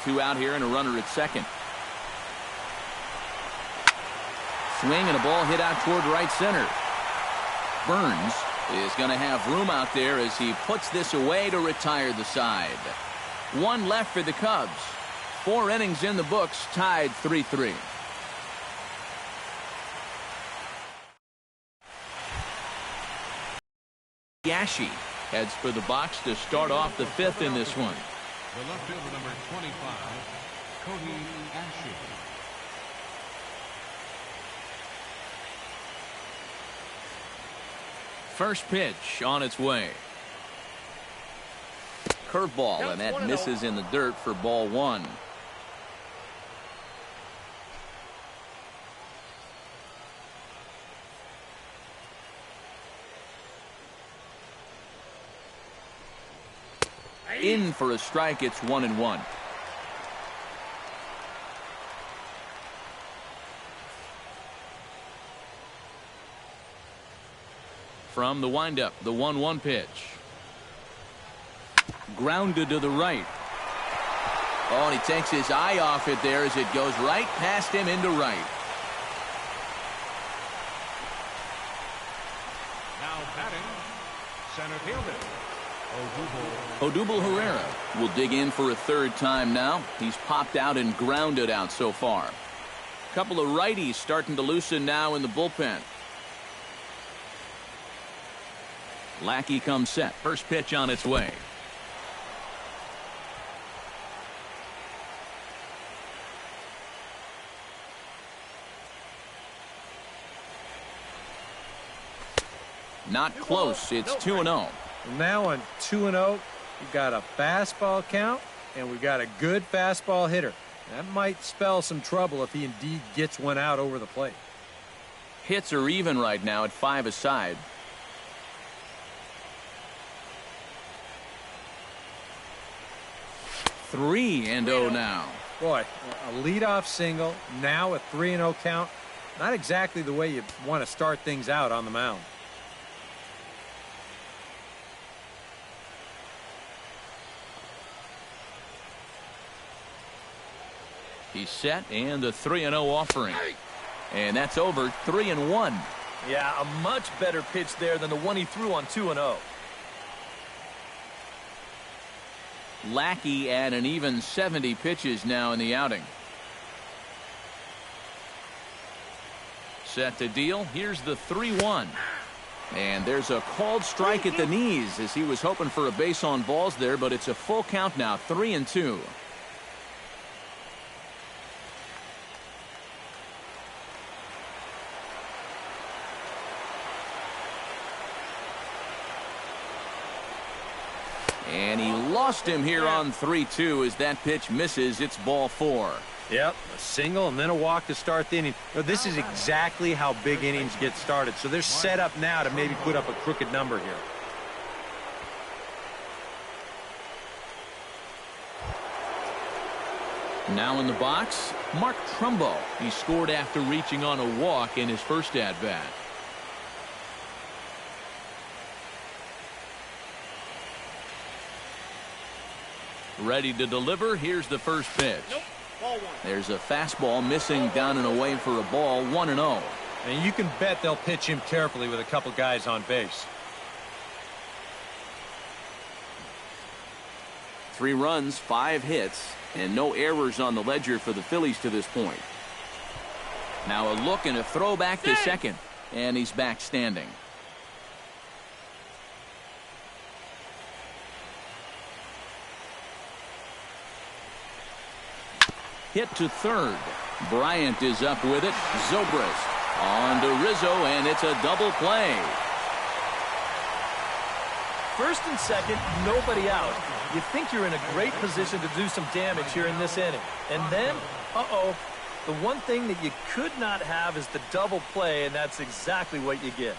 2 out here and a runner at second. Swing and a ball hit out toward right center. Burns is going to have room out there as he puts this away to retire the side. 1 left for the Cubs. 4 innings in the books, tied 3-3. Yashi heads for the box to start off the 5th in this one. The left fielder, number 25, Cody Ashley. First pitch on its way. Curveball, and that misses in the dirt for ball 1. In for a strike. It's 1-1. From the windup, the 1-1 pitch. Grounded to the right. Oh, and he takes his eye off it there as it goes right past him into right. Now batting, center fielder, Odubel Herrera will dig in for a 3rd time now. He's popped out and grounded out so far. A couple of righties starting to loosen now in the bullpen. Lackey comes set. First pitch on its way. Not close. It's 2-0. Now on 2-0, we've got a fastball count, and we've got a good fastball hitter. That might spell some trouble if he indeed gets one out over the plate. Hits are even right now at 5 aside. Three and 0 now. Boy, a leadoff single, now a 3-0 count. Not exactly the way you want to start things out on the mound. He's set, and the 3-0 offering. And that's over. 3-1. Yeah, a much better pitch there than the one he threw on 2-0. Lackey at an even 70 pitches now in the outing. Set to deal. Here's the 3-1. And there's a called strike at the knees as he was hoping for a base on balls there, but it's a full count now. 3-2. And he lost him here on 3-2 as that pitch misses. It's ball 4. Yep, a single and then a walk to start the inning. This is exactly how big innings get started. So they're set up now to maybe put up a crooked number here. Now in the box, Mark Trumbo. He scored after reaching on a walk in his first at-bat. Ready to deliver. Here's the first pitch. There's a fastball missing down and away for a ball. 1-0. And you can bet they'll pitch him carefully with a couple guys on base. 3 runs, 5 hits, and no errors on the ledger for the Phillies to this point. Now a look and a throw back to second, and he's back standing. Hit to third. Bryant is up with it. Zobrist on to Rizzo, and it's a double play. First and second, nobody out. You think you're in a great position to do some damage here in this inning. And then, the one thing that you could not have is the double play, and that's exactly what you get.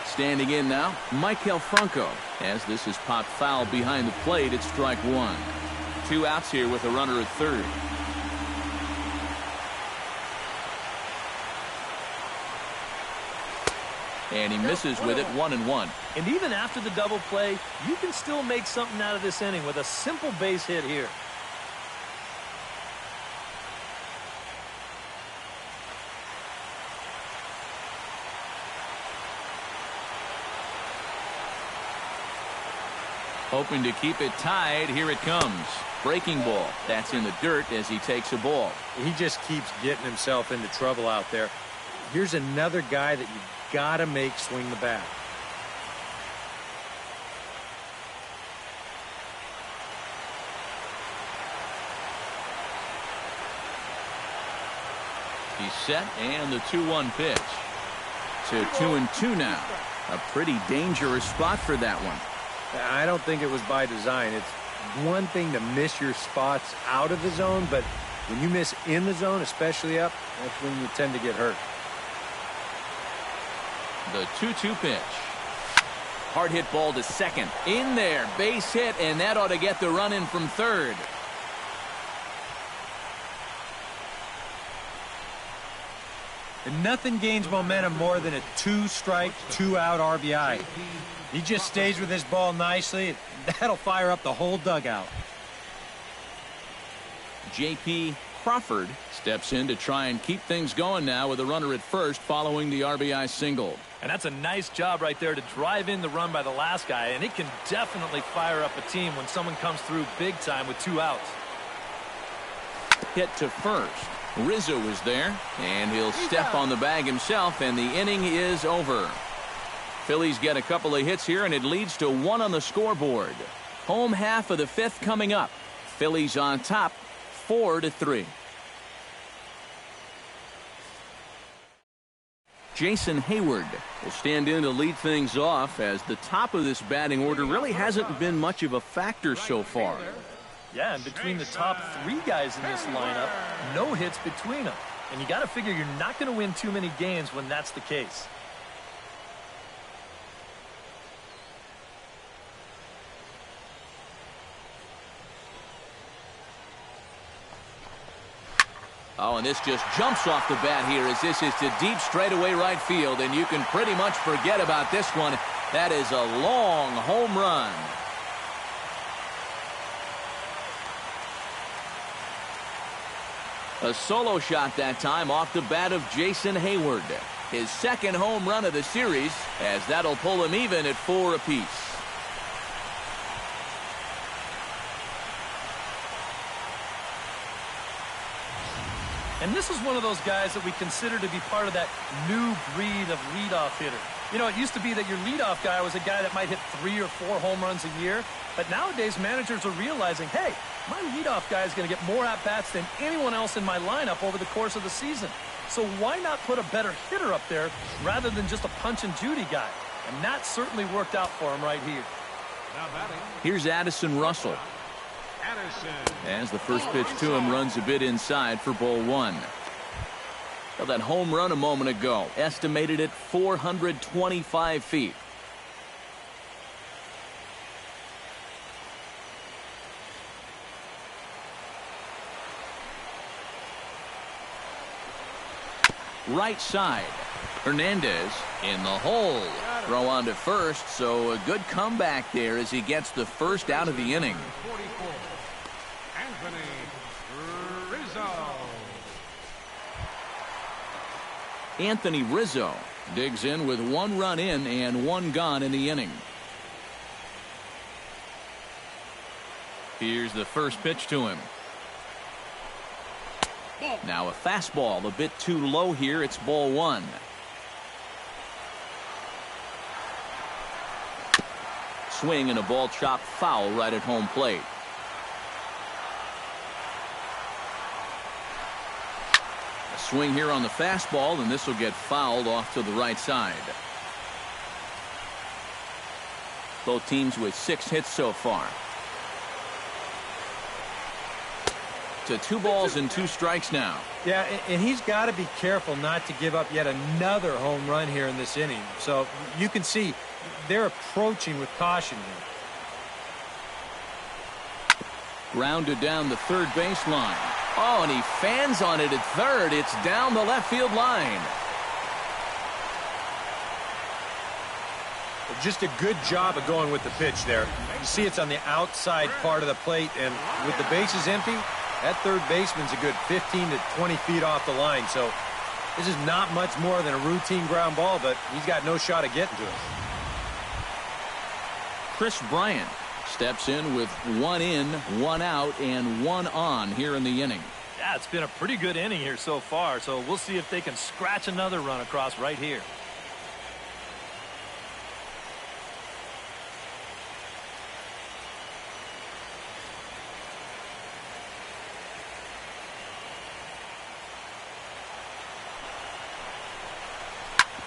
Standing in now, Michael Franco. As this is popped foul behind the plate, it's strike 1. 2 outs here with a runner at third. And he misses with it, 1-1. And even after the double play, you can still make something out of this inning with a simple base hit here. Hoping to keep it tied. Here it comes. Breaking ball. That's in the dirt as he takes a ball. He just keeps getting himself into trouble out there. Here's another guy that you've got to make swing the bat. He's set, and the 2-1 pitch. So 2-2 now. A pretty dangerous spot for that one. I don't think it was by design. It's one thing to miss your spots out of the zone, but when you miss in the zone, especially up, that's when you tend to get hurt. The 2-2 pitch. Hard hit ball to second. In there, base hit, and that ought to get the run in from third. And nothing gains momentum more than a 2-strike, 2-out RBI. He just stays with his ball nicely. That'll fire up the whole dugout. J.P. Crawford steps in to try and keep things going now with a runner at first following the RBI single. And that's a nice job right there to drive in the run by the last guy, and it can definitely fire up a team when someone comes through big time with 2 outs. Hit to first. Rizzo is there, and he'll step on the bag himself, and the inning is over. Phillies get a couple of hits here, and it leads to 1 on the scoreboard. Home half of the 5th coming up. Phillies on top, 4-3. Jason Hayward will stand in to lead things off, as the top of this batting order really hasn't been much of a factor so far. Yeah, and between the top 3 guys in this lineup, no hits between them. And you got to figure you're not going to win too many games when that's the case. Oh, and this just jumps off the bat here as this is to deep straightaway right field, and you can pretty much forget about this one. That is a long home run. A solo shot that time off the bat of Jason Hayward. His 2nd home run of the series, as that'll pull him even at 4 apiece. And this is one of those guys that we consider to be part of that new breed of leadoff hitter. You know, it used to be that your leadoff guy was a guy that might hit 3 or 4 home runs a year. But nowadays, managers are realizing, hey, my leadoff guy is going to get more at-bats than anyone else in my lineup over the course of the season. So why not put a better hitter up there rather than just a punch-and-Judy guy? And that certainly worked out for him right here. Here's Addison Russell. As the first pitch to him runs a bit inside for ball 1. Well, that home run a moment ago, estimated at 425 feet. Right side. Hernandez in the hole. Throw on to first, so a good comeback there as he gets the first out of the inning. Anthony Rizzo digs in with 1 run in and 1 gone in the inning. Here's the first pitch to him. Now a fastball a bit too low here. It's ball 1. Swing and a ball chopped foul right at home plate. A swing here on the fastball, and this will get fouled off to the right side. Both teams with 6 hits so far. To 2 balls and 2 strikes now. Yeah, and he's got to be careful not to give up yet another home run here in this inning. So you can see they're approaching with caution here. Grounded down the third baseline. Oh, and he fans on it at third. It's down the left field line. Just a good job of going with the pitch there. You see it's on the outside part of the plate, and with the bases empty, that third baseman's a good 15 to 20 feet off the line. So this is not much more than a routine ground ball, but he's got no shot at getting to it. Chris Bryant steps in with 1 in, 1 out, and 1 on here in the inning. Yeah, it's been a pretty good inning here so far, so we'll see if they can scratch another run across right here.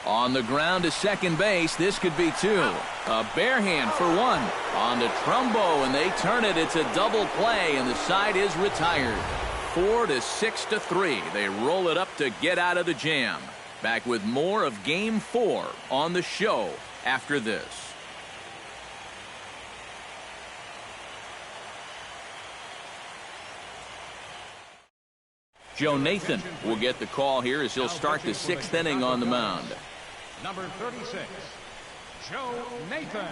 On the ground to second base, this could be 2. A bare hand for 1. On to Trumbo, and they turn it. It's a double play, and the side is retired. 4 to 6 to 3. They roll it up to get out of the jam. Back with more of Game 4 on the show after this. Joe Nathan will get the call here as he'll start the 6th inning on the mound. Number 36, Joe Nathan.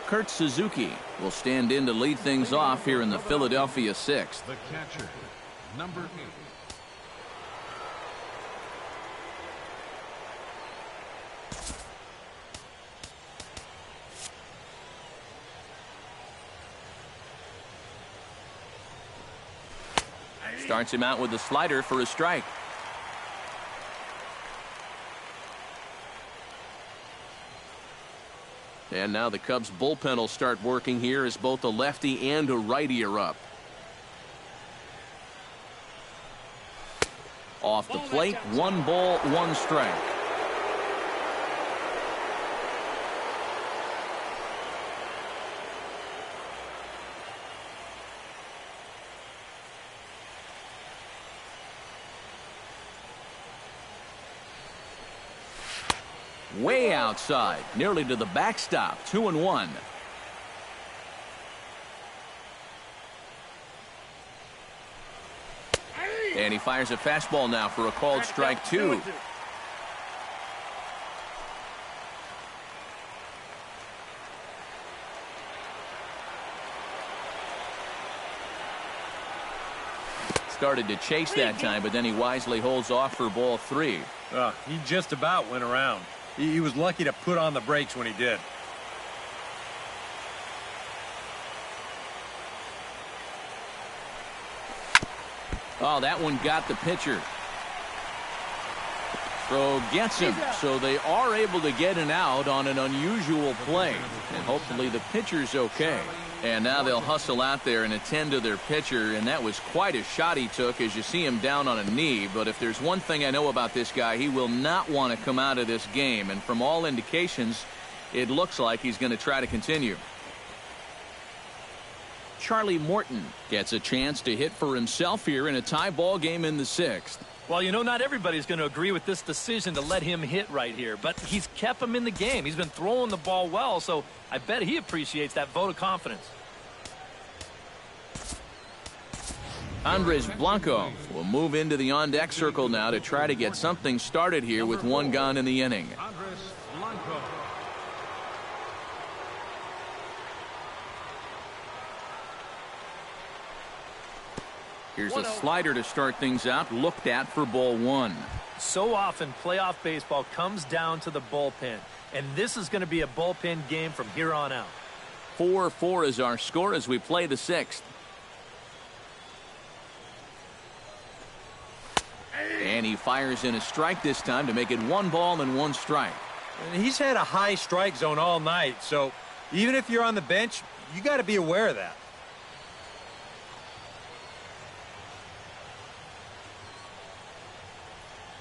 Kurt Suzuki will stand in to lead things off here in the Philadelphia 6th. The catcher, number 8. Starts him out with a slider for a strike. And now the Cubs bullpen will start working here as both a lefty and a righty are up. Off the plate, 1 ball, 1 strike. Way outside, nearly to the backstop. 2-1. And he fires a fastball now for a called strike 2. Started to chase that time, but then he wisely holds off for ball 3. He just about went around. He was lucky to put on the brakes when he did. Oh, that one got the pitcher. Throw gets him, so they are able to get an out on an unusual play. And hopefully the pitcher's okay. And now they'll hustle out there and attend to their pitcher, and that was quite a shot he took as you see him down on a knee. But if there's one thing I know about this guy, he will not want to come out of this game. And from all indications, it looks like he's going to try to continue. Charlie Morton gets a chance to hit for himself here in a tie ball game in the 6th. Well, you know, not everybody's going to agree with this decision to let him hit right here, but he's kept him in the game. He's been throwing the ball well, so I bet he appreciates that vote of confidence. Andres Blanco will move into the on-deck circle now to try to get something started here with 1 gone in the inning. Andres Blanco. Here's a slider to start things out, looked at for ball one. So often, playoff baseball comes down to the bullpen, and this is going to be a bullpen game from here on out. 4-4 is our score as we play the sixth. And he fires in a strike this time to make it 1 ball and 1 strike. And he's had a high strike zone all night, so even if you're on the bench, you got to be aware of that.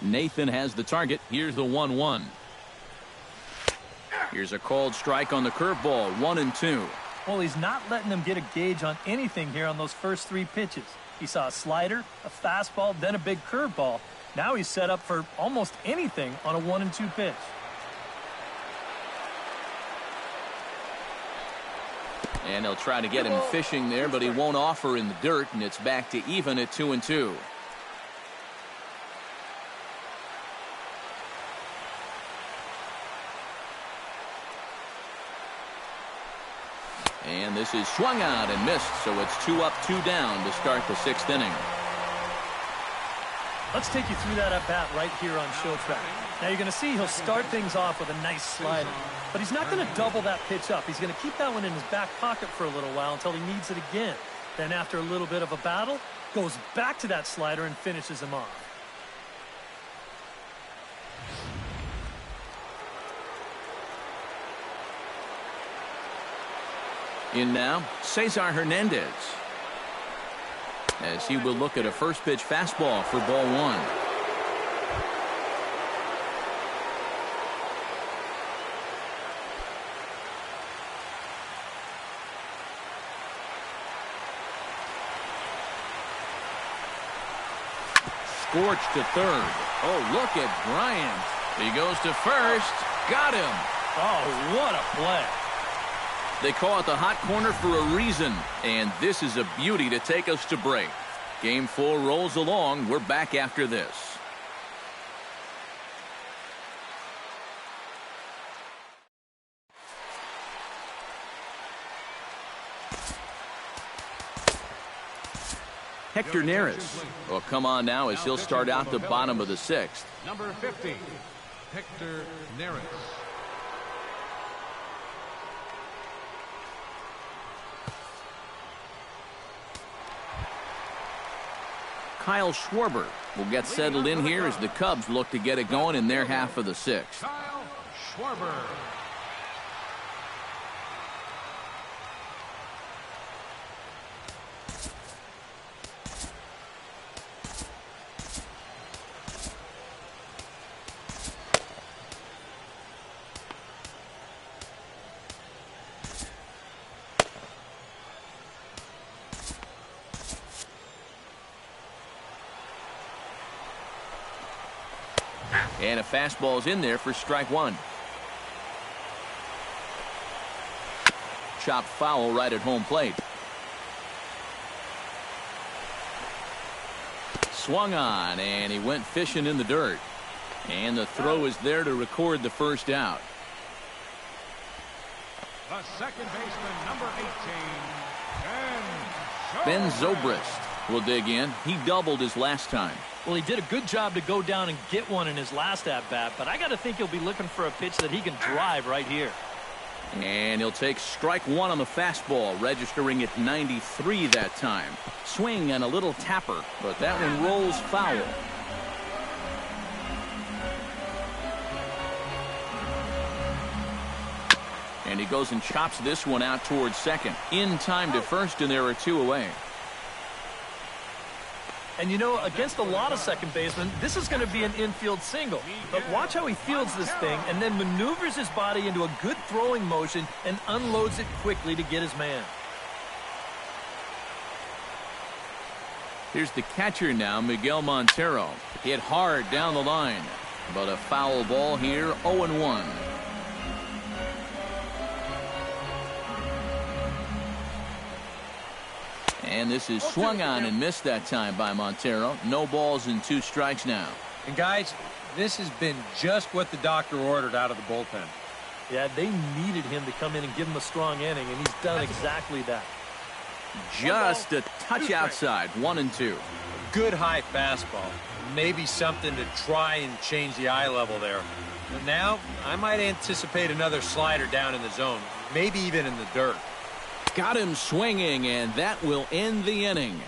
Nathan has the target. Here's the 1-1. Here's a called strike on the curveball, 1-2. Well, he's not letting them get a gauge on anything here on those first 3 pitches. He saw a slider, a fastball, then a big curveball. Now he's set up for almost anything on a 1-2 pitch. And they'll try to get him fishing there, but he won't offer in the dirt, and it's back to even at 2-2. And this is swung out and missed, so it's 2 up, 2 down to start the 6th inning. Let's take you through that at-bat right here on Show Track. Now you're going to see he'll start things off with a nice slider, but he's not going to double that pitch up. He's going to keep that one in his back pocket for a little while until he needs it again. Then after a little bit of a battle, goes back to that slider and finishes him off. In now, Cesar Hernandez, as he will look at a first pitch fastball for ball 1. Scorched to third. Oh, look at Bryant. He goes to first. Got him. Oh, what a play. They call it the hot corner for a reason, and this is a beauty to take us to break. Game 4 rolls along. We're back after this. Hector Neris will come on now as he'll start out the bottom of the 6th. Number 50, Hector Neris. Kyle Schwarber will get settled in here as the Cubs look to get it going in their half of the 6th. Kyle Schwarber. And a fastball's in there for strike 1. Chopped foul right at home plate. Swung on, and he went fishing in the dirt. And the throw is there to record the first out. The second baseman, number 18, Ben Zobrist will dig in. He doubled his last time. Well, he did a good job to go down and get one in his last at-bat, but I got to think he'll be looking for a pitch that he can drive right here. And he'll take strike 1 on the fastball, registering at 93 that time. Swing and a little tapper, but that one rolls foul. And he goes and chops this one out towards second. In time to first, and there are 2 away. And you know, against a lot of second basemen, this is going to be an infield single. But watch how he fields this thing and then maneuvers his body into a good throwing motion and unloads it quickly to get his man. Here's the catcher now, Miguel Montero. Hit hard down the line, but a foul ball here, 0-1. And this is swung on and missed that time by Montero. No balls and 2 strikes now. And guys, this has been just what the doctor ordered out of the bullpen. Yeah, they needed him to come in and give him a strong inning, and he's done exactly that. Just a touch outside, 1-2. Good high fastball. Maybe something to try and change the eye level there. But now, I might anticipate another slider down in the zone, maybe even in the dirt. Got him swinging, and that will end the inning.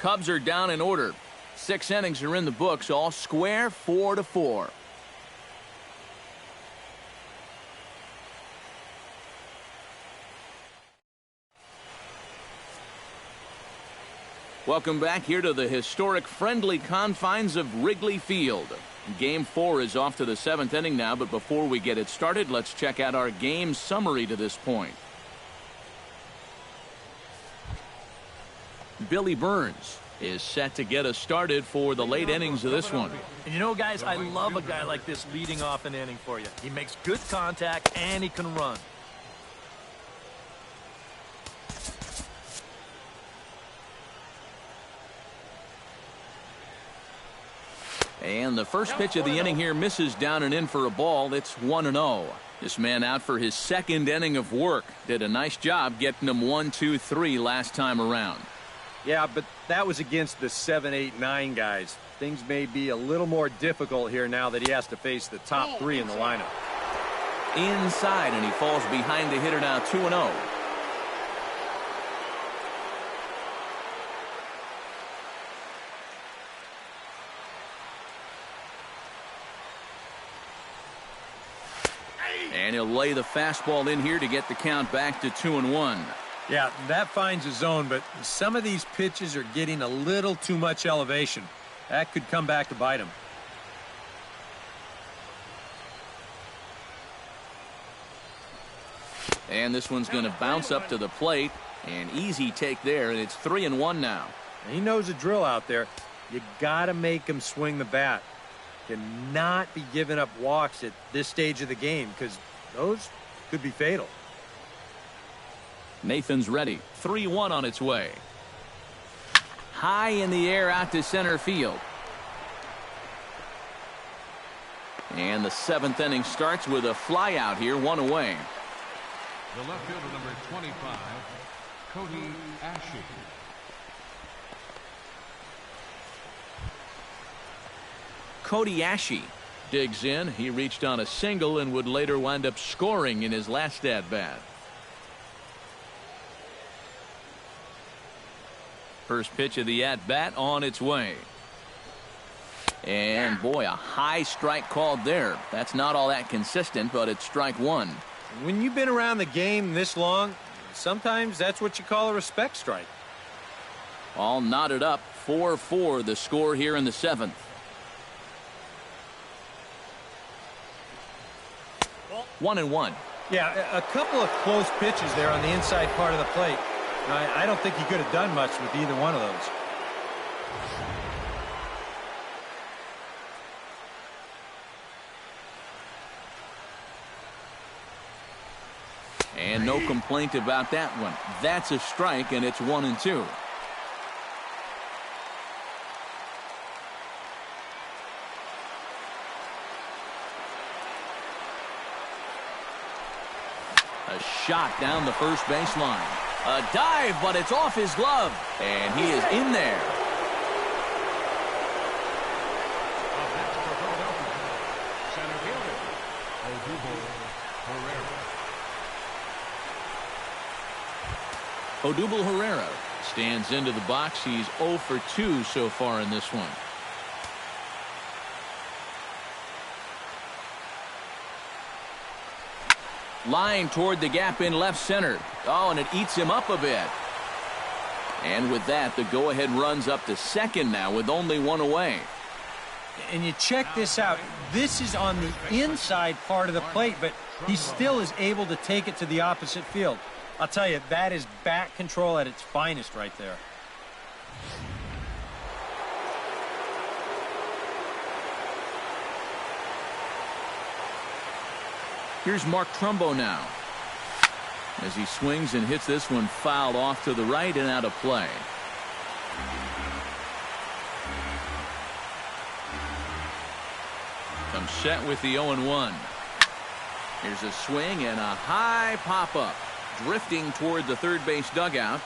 Cubs are down in order. 6 innings are in the books, all square, 4-4. Welcome back here to the historic friendly confines of Wrigley Field. Game 4 is off to the 7th inning now, but before we get it started, let's check out our game summary to this point. Billy Burns is set to get us started for the late innings of this one. And you know, guys, I love a guy like this leading off an inning for you. He makes good contact, and he can run. And the first pitch of the inning here misses down and in for a ball. It's 1-0. This man out for his 2nd inning of work. Did a nice job getting him 1, 2, 3 last time around. Yeah, but that was against the 7, 8, 9 guys. Things may be a little more difficult here now that he has to face the top 3 in the lineup. Inside, and he falls behind the hitter now, 2-0. And he'll lay the fastball in here to get the count back to 2-1. Yeah, that finds a zone, but some of these pitches are getting a little too much elevation. That could come back to bite him. And this one's going to bounce up to the plate. An easy take there, and it's 3-1 now. He knows the drill out there. You got to make him swing the bat. Cannot be giving up walks at this stage of the game because those could be fatal. Nathan's ready. 3-1 on its way. High in the air out to center field. And the 7th inning starts with a fly out here, 1 away. The left fielder, number 25, Cody Ashe. Cody Ashe digs in. He reached on a single and would later wind up scoring in his last at-bat. First pitch of the at-bat on its way. And boy, a high strike called there. That's not all that consistent, but it's strike 1. When you've been around the game this long, sometimes that's what you call a respect strike. All knotted up, 4-4 the score here in the 7th. One and one. Yeah, a couple of close pitches there on the inside part of the plate. I don't think he could have done much with either one of those. And no complaint about that one. That's a strike, and it's 1-2. A shot down the first baseline. A dive, but it's off his glove. And he is in there. Center fielder, Odubel Herrera stands into the box. He's 0 for 2 so far in this one. Line toward the gap in left center. Oh, and it eats him up a bit. And with that, the go-ahead runs up to second now with only one away. And you check this out. This is on the inside part of the plate, but he still is able to take it to the opposite field. I'll tell you, that is bat control at its finest right there. Here's Mark Trumbo now, as he swings and hits this one fouled off to the right and out of play. Comes set with the 0-1. Here's a swing and a high pop-up, drifting toward the third base dugout.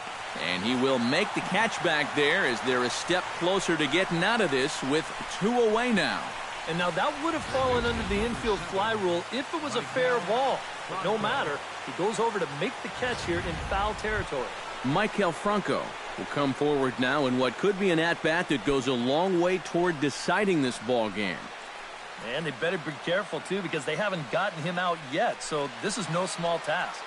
And he will make the catch back there as they're a step closer to getting out of this with 2 away now. And now that would have fallen under the infield fly rule if it was a fair ball. But no matter, he goes over to make the catch here in foul territory. Michael Franco will come forward now in what could be an at-bat that goes a long way toward deciding this ball game. And they better be careful, too, because they haven't gotten him out yet. So this is no small task.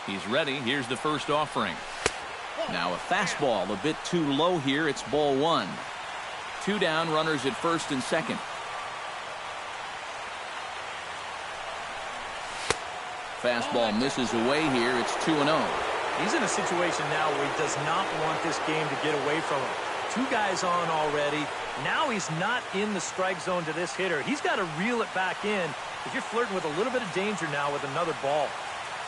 He's ready. Here's the first offering. Now a fastball a bit too low here. It's ball 1. 2 down, runners at first and second. Fastball misses away here. It's 2-0. He's in a situation now where he does not want this game to get away from him. 2 guys on already. Now he's not in the strike zone to this hitter. He's got to reel it back in if you're flirting with a little bit of danger now with another ball.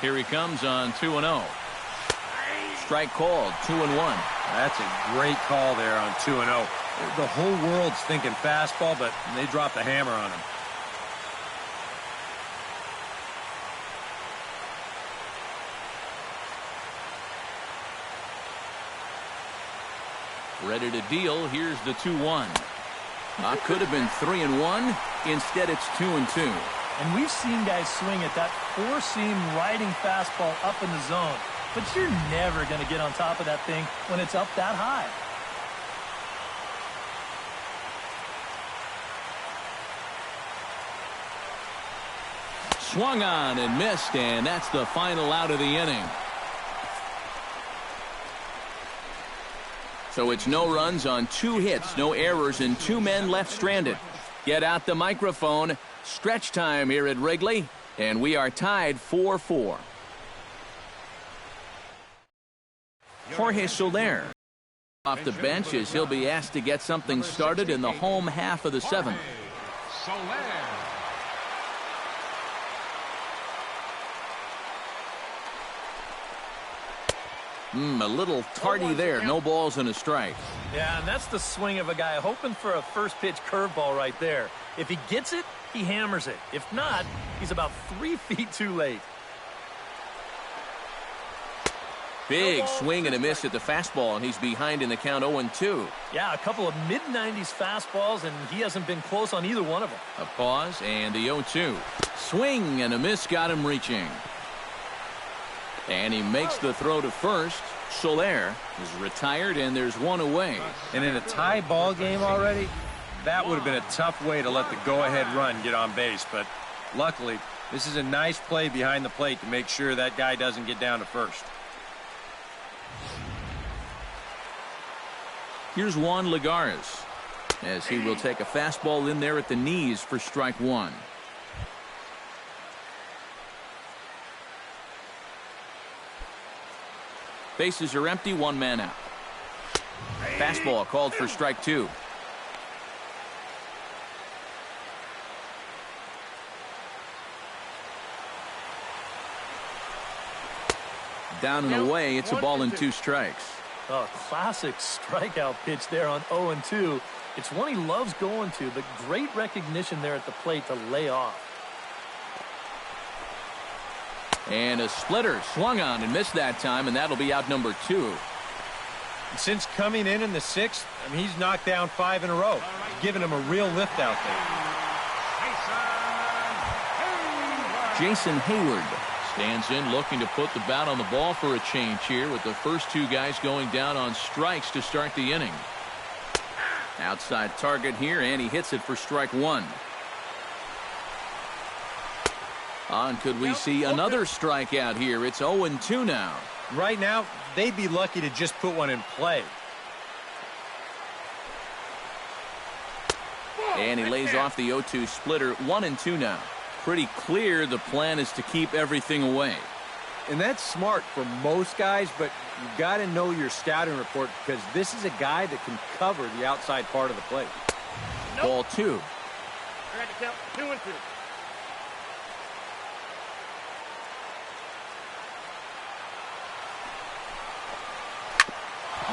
Here he comes on 2-0. Strike called, 2-1. That's a great call there on 2-0. The whole world's thinking fastball, but they dropped the hammer on him. Ready to deal. Here's the 2-1. Could have been 3-1. Instead, it's 2-2. And we've seen guys swing at that 4-seam riding fastball up in the zone. But you're never going to get on top of that thing when it's up that high. Swung on and missed, and that's the final out of the inning. So it's no runs on 2 hits, no errors, and 2 men left stranded. Get out the microphone. Stretch time here at Wrigley, and we are tied 4-4. Jorge Soler off the bench as he'll be asked to get something started in the home half of the 7th. A little tardy there. No balls and a strike. Yeah, and that's the swing of a guy hoping for a first pitch curveball right there. If he gets it, he hammers it. If not, he's about 3 feet too late. Big swing and a miss at the fastball, and he's behind in the count 0-2. Yeah, a couple of mid-90s fastballs, and he hasn't been close on either one of them. A pause, and the 0-2. Swing and a miss got him reaching. And he makes the throw to first. Soler is retired, and there's 1 away. And in a tie ball game already, that would have been a tough way to let the go-ahead run get on base. But luckily, this is a nice play behind the plate to make sure that guy doesn't get down to first. Here's Juan Lagares as he will take a fastball in there at the knees for strike 1. Bases are empty, 1 man out. Fastball called for strike 2. Down and away, it's a ball and 2 strikes. Oh, classic strikeout pitch there on 0-2. It's one he loves going to, but great recognition there at the plate to lay off. And a splitter swung on and missed that time, and that'll be out number 2. Since coming in the 6th, he's knocked down 5 in a row, giving him a real lift out there. Jason Hayward stands in, looking to put the bat on the ball for a change here, with the first 2 guys going down on strikes to start the inning. Outside target here, and he hits it for strike 1. On, could we see another strikeout here? It's 0-2 now. Right now, they'd be lucky to just put one in play. And he lays off the 0-2 splitter. 1-2 now. Pretty clear the plan is to keep everything away. And that's smart for most guys, but you've got to know your scouting report because this is a guy that can cover the outside part of the plate. Ball 2. Ready to count 2-2.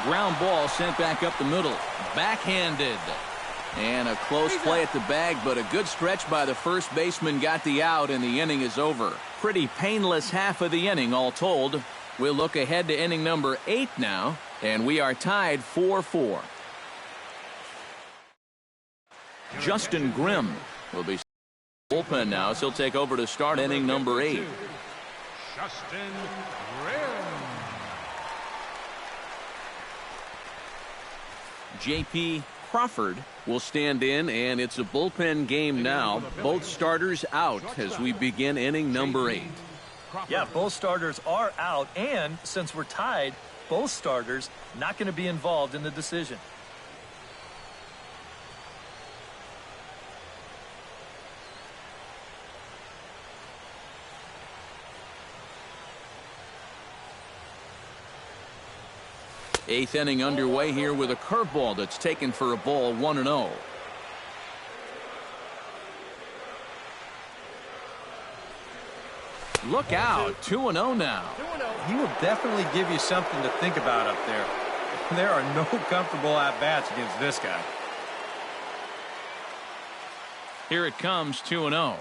Ground ball sent back up the middle. Backhanded. And a close play at the bag, but a good stretch by the first baseman got the out, and the inning is over. Pretty painless half of the inning, all told. We'll look ahead to inning number 8 now, and we are tied 4-4. Justin Grimm will be bullpen now, so he'll take over to start inning number 8. Justin Grimm. J.P. Crawford will stand in, and it's a bullpen game now. Both starters out as we begin inning number 8. Yeah, both starters are out, and since we're tied, both starters not going to be involved in the decision. Eighth inning underway here with a curveball that's taken for a ball, 1-0. Look out, 2-0 now. He will definitely give you something to think about up there. There are no comfortable at-bats against this guy. Here it comes, 2-0.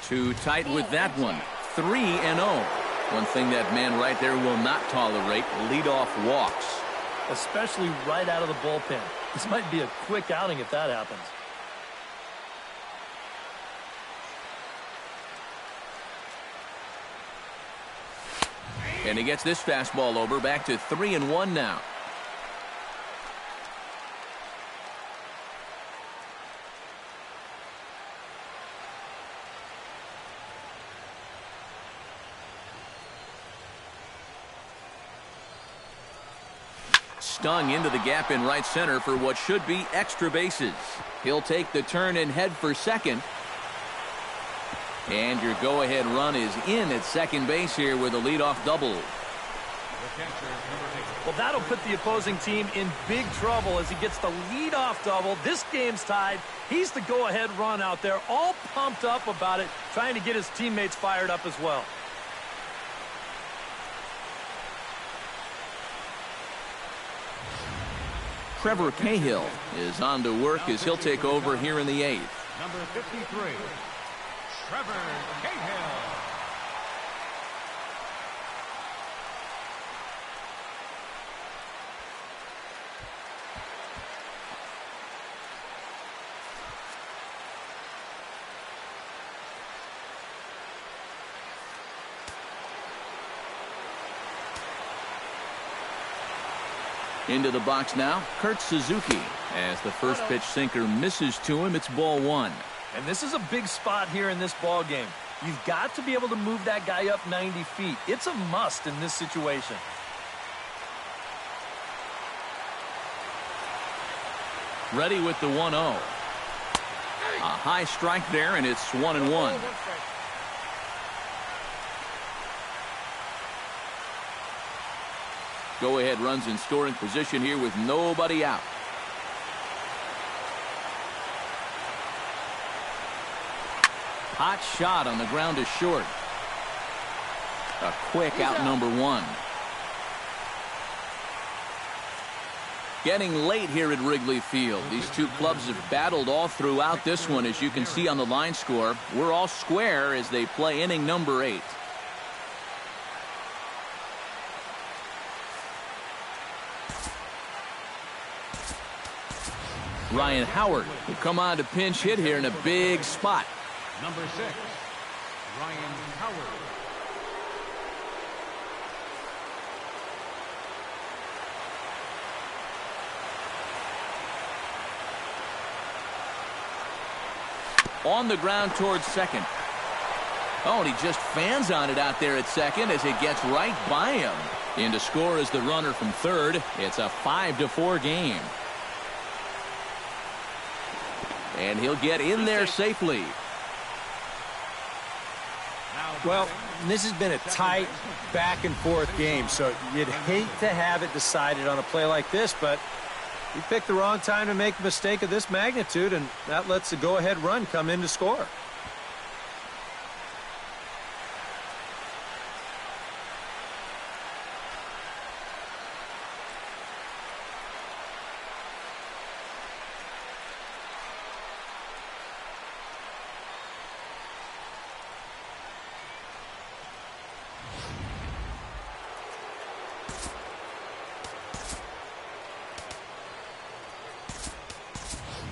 Too tight with that one. 3-0. One thing that man right there will not tolerate, leadoff walks. Especially right out of the bullpen. This might be a quick outing if that happens. And he gets this fastball over, back to 3-1 now. Stung into the gap in right center for what should be extra bases. He'll take the turn and head for second. And your go-ahead run is in at second base here with a leadoff double. Well, that'll put the opposing team in big trouble as he gets the leadoff double. This game's tied. He's the go-ahead run out there, all pumped up about it, trying to get his teammates fired up as well. Trevor Cahill is on to work as he'll take over here in the 8th. Number 53, Trevor Cahill. Into the box now, Kurt Suzuki. As the first pitch sinker misses to him, it's ball 1. And this is a big spot here in this ball game. You've got to be able to move that guy up 90 feet. It's a must in this situation. Ready with the 1-0. A high strike there, and it's 1-1. Go-ahead runs in scoring position here with nobody out. Hot shot on the ground is short. A quick out, number 1. Getting late here at Wrigley Field. These two clubs have battled all throughout this one, as you can see on the line score. We're all square as they play inning number 8. Ryan Howard will come on to pinch hit here in a big spot. Number 6, Ryan Howard. On the ground towards second. Oh, and he just fans on it out there at second as it gets right by him. In to score is the runner from third. It's a 5-4 game. And he'll get in there safely. Well, this has been a tight back-and-forth game, so you'd hate to have it decided on a play like this, but he picked the wrong time to make a mistake of this magnitude, and that lets the go-ahead run come in to score.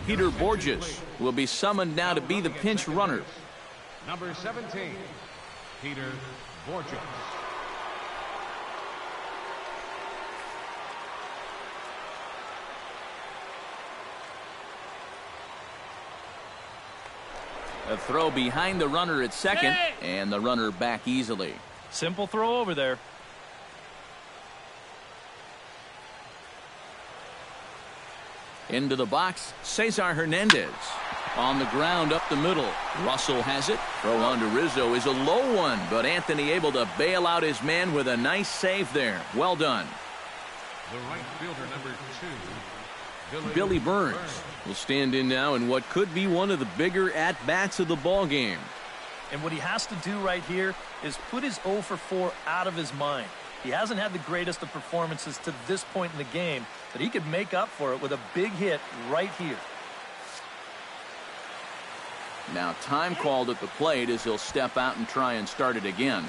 Peter Borges will be summoned now to be the pinch runner. Number 17, Peter Borges. A throw behind the runner at second, and the runner back easily. Simple throw over there. Into the box, Cesar Hernandez. On the ground up the middle. Russell has it. Throw on to Rizzo is a low one, but Anthony able to bail out his man with a nice save there. Well done. The right fielder, number 2, Billy Burns will stand in now in what could be one of the bigger at-bats of the ball game. And what he has to do right here is put his 0 for 4 out of his mind. He hasn't had the greatest of performances to this point in the game, but he could make up for it with a big hit right here. Now time called at the plate as he'll step out and try and start it again.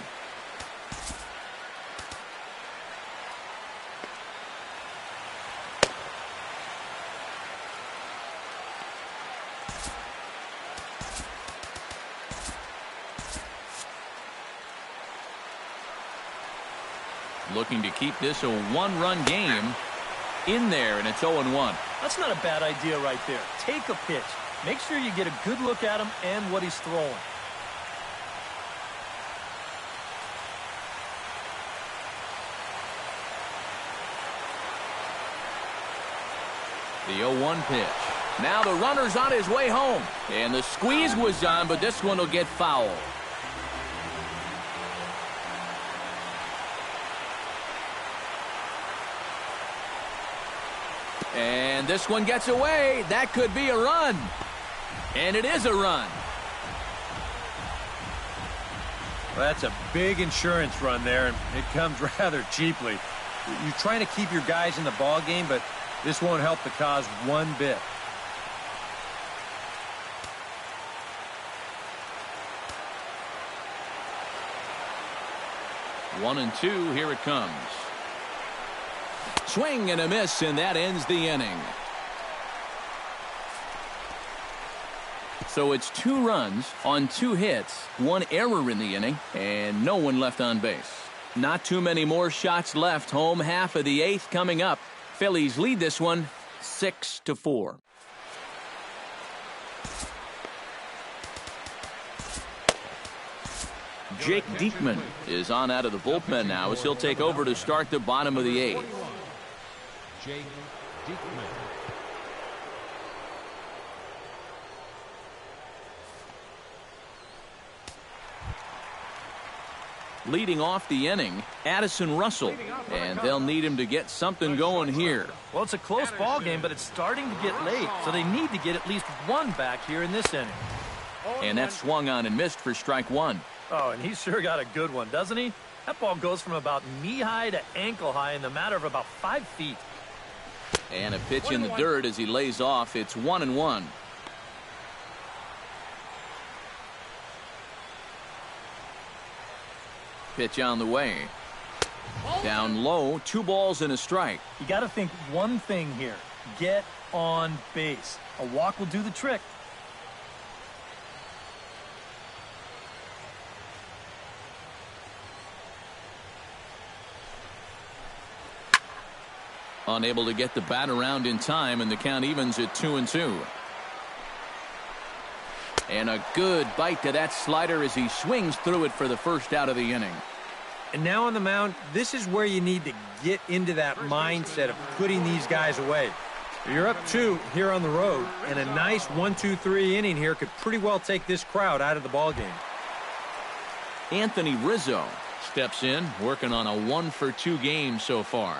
Looking to keep this a one-run game in there, and it's 0-1. That's not a bad idea right there. Take a pitch. Make sure you get a good look at him and what he's throwing. The 0-1 pitch. Now the runner's on his way home. And the squeeze was on, but this one will get foul. And this one gets away. That could be a run. And it is a run. Well, that's a big insurance run there, and it comes rather cheaply. You're trying to keep your guys in the ball game, but this won't help the cause one bit. One and two, here it comes. Swing and a miss, and that ends the inning. So it's 2 runs on 2 hits, 1 error in the inning, and no one left on base. Not too many more shots left. Home half of the 8th coming up. Phillies lead this one 6-4. Jake Diekman is on out of the bullpen now as he'll take over to start the bottom of the 8th. Jake Diekman. Leading off the inning, Addison Russell, and they'll need him to get something going here. Well, it's a close ball game, but it's starting to get late, so they need to get at least 1 back here in this inning. And that swung on and missed for strike 1. Oh, and he's sure got a good one, doesn't he? That ball goes from about knee-high to ankle-high in the matter of about 5 feet. And a pitch in the dirt as he lays off. It's 1-1. Pitch on the way. Down low, 2 balls and a strike. You got to think one thing here. Get on base. A walk will do the trick. Unable to get the bat around in time, and the count evens at 2-2. And a good bite to that slider as he swings through it for the first out of the inning. And now on the mound, this is where you need to get into that mindset of putting these guys away. You're up 2 here on the road, and a nice 1-2-3 inning here could pretty well take this crowd out of the ball game. Anthony Rizzo steps in, working on a 1-for-2 game so far.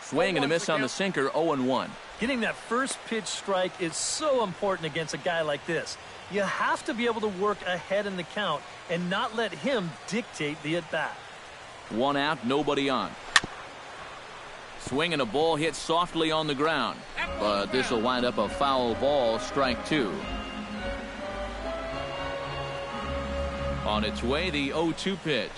Swing and a miss on the sinker, 0-1. Getting that first pitch strike is so important against a guy like this. You have to be able to work ahead in the count and not let him dictate the at-bat. 1 out, nobody on. Swing and a ball hit softly on the ground, but this will wind up a foul ball, strike 2. On its way, the 0-2 pitch.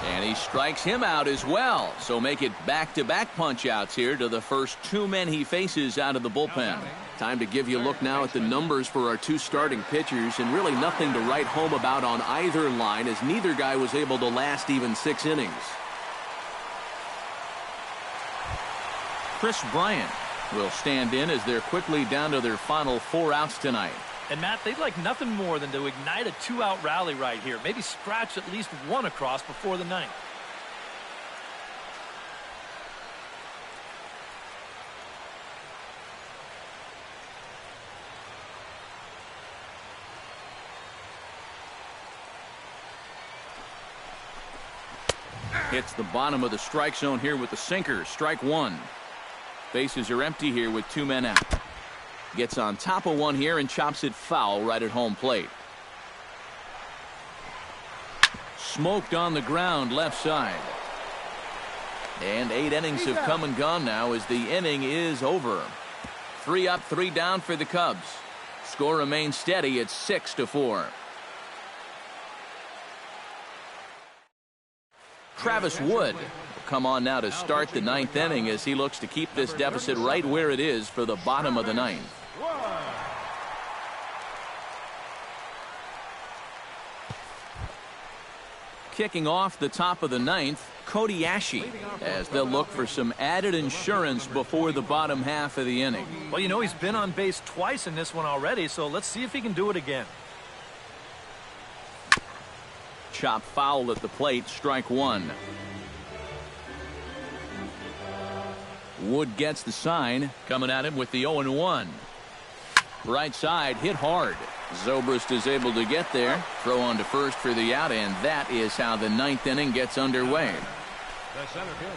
And he strikes him out as well. So make it back-to-back punch-outs here to the first two men he faces out of the bullpen. Time to give you a look now at the numbers for our two starting pitchers, and really nothing to write home about on either line, as neither guy was able to last even 6 innings. Chris Bryant will stand in as they're quickly down to their final 4 outs tonight. And Matt, they'd like nothing more than to ignite a 2-out rally right here. Maybe scratch at least one across before the 9th. Hits the bottom of the strike zone here with the sinker. Strike 1. Bases are empty here with 2 men out. Gets on top of one here and chops it foul right at home plate. Smoked on the ground left side. And 8 innings have come and gone now as the inning is over. 3 up, 3 down for the Cubs. Score remains steady at 6-4. Travis Wood will come on now to start the 9th inning as he looks to keep this deficit right where it is for the bottom of the 9th. Kicking off the top of the 9th, Cody Ashe, as they'll look for some added insurance before the bottom half of the inning. Well, you know, he's been on base twice in this one already, so let's see if he can do it again. Chop foul at the plate, strike 1. Wood gets the sign, coming at him with the 0-1. Right side, hit hard. Zobrist is able to get there, throw on to first for the out, and that is how the 9th inning gets underway. The center fielder,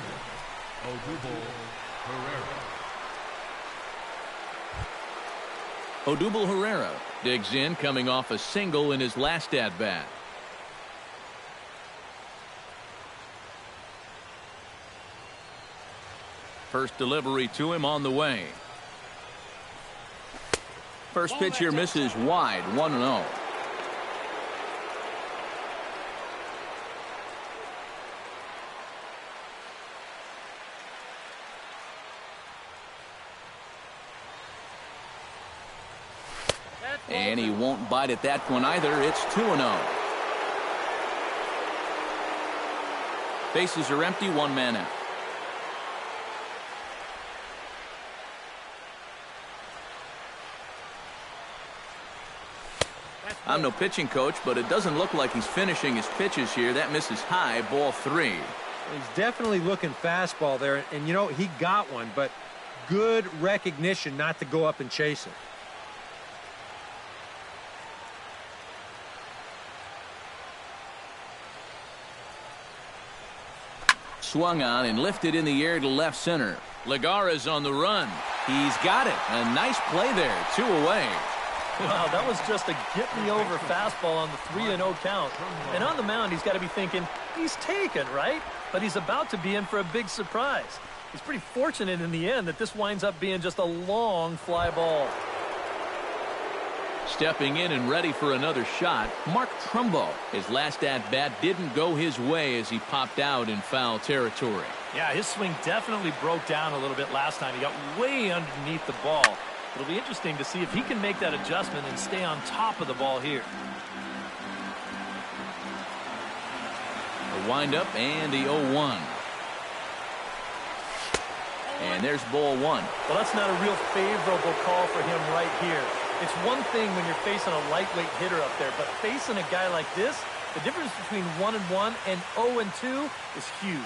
Odubel Herrera digs in, coming off a single in his last at-bat. First delivery to him on the way. First pitch here misses wide, 1-0. And he won't bite at that one either. It's 2-0. Bases are empty, 1 man out. I'm no pitching coach, but it doesn't look like he's finishing his pitches here. That misses high, ball 3. He's definitely looking fastball there, and you know, he got one, but good recognition not to go up and chase it. Swung on and lifted in the air to left center. Legara's on the run. He's got it. A nice play there. 2 away. Wow, that was just a get-me-over fastball on the 3-0 count. And on the mound, he's got to be thinking, he's taken, right? But he's about to be in for a big surprise. He's pretty fortunate in the end that this winds up being just a long fly ball. Stepping in and ready for another shot, Mark Trumbo. His last at-bat didn't go his way as he popped out in foul territory. Yeah, his swing definitely broke down a little bit last time. He got way underneath the ball. It'll be interesting to see if he can make that adjustment and stay on top of the ball here. A windup and the 0-1. And there's ball 1. Well, that's not a real favorable call for him right here. It's one thing when you're facing a lightweight hitter up there, but facing a guy like this, the difference between 1-1 and 0-2 is huge.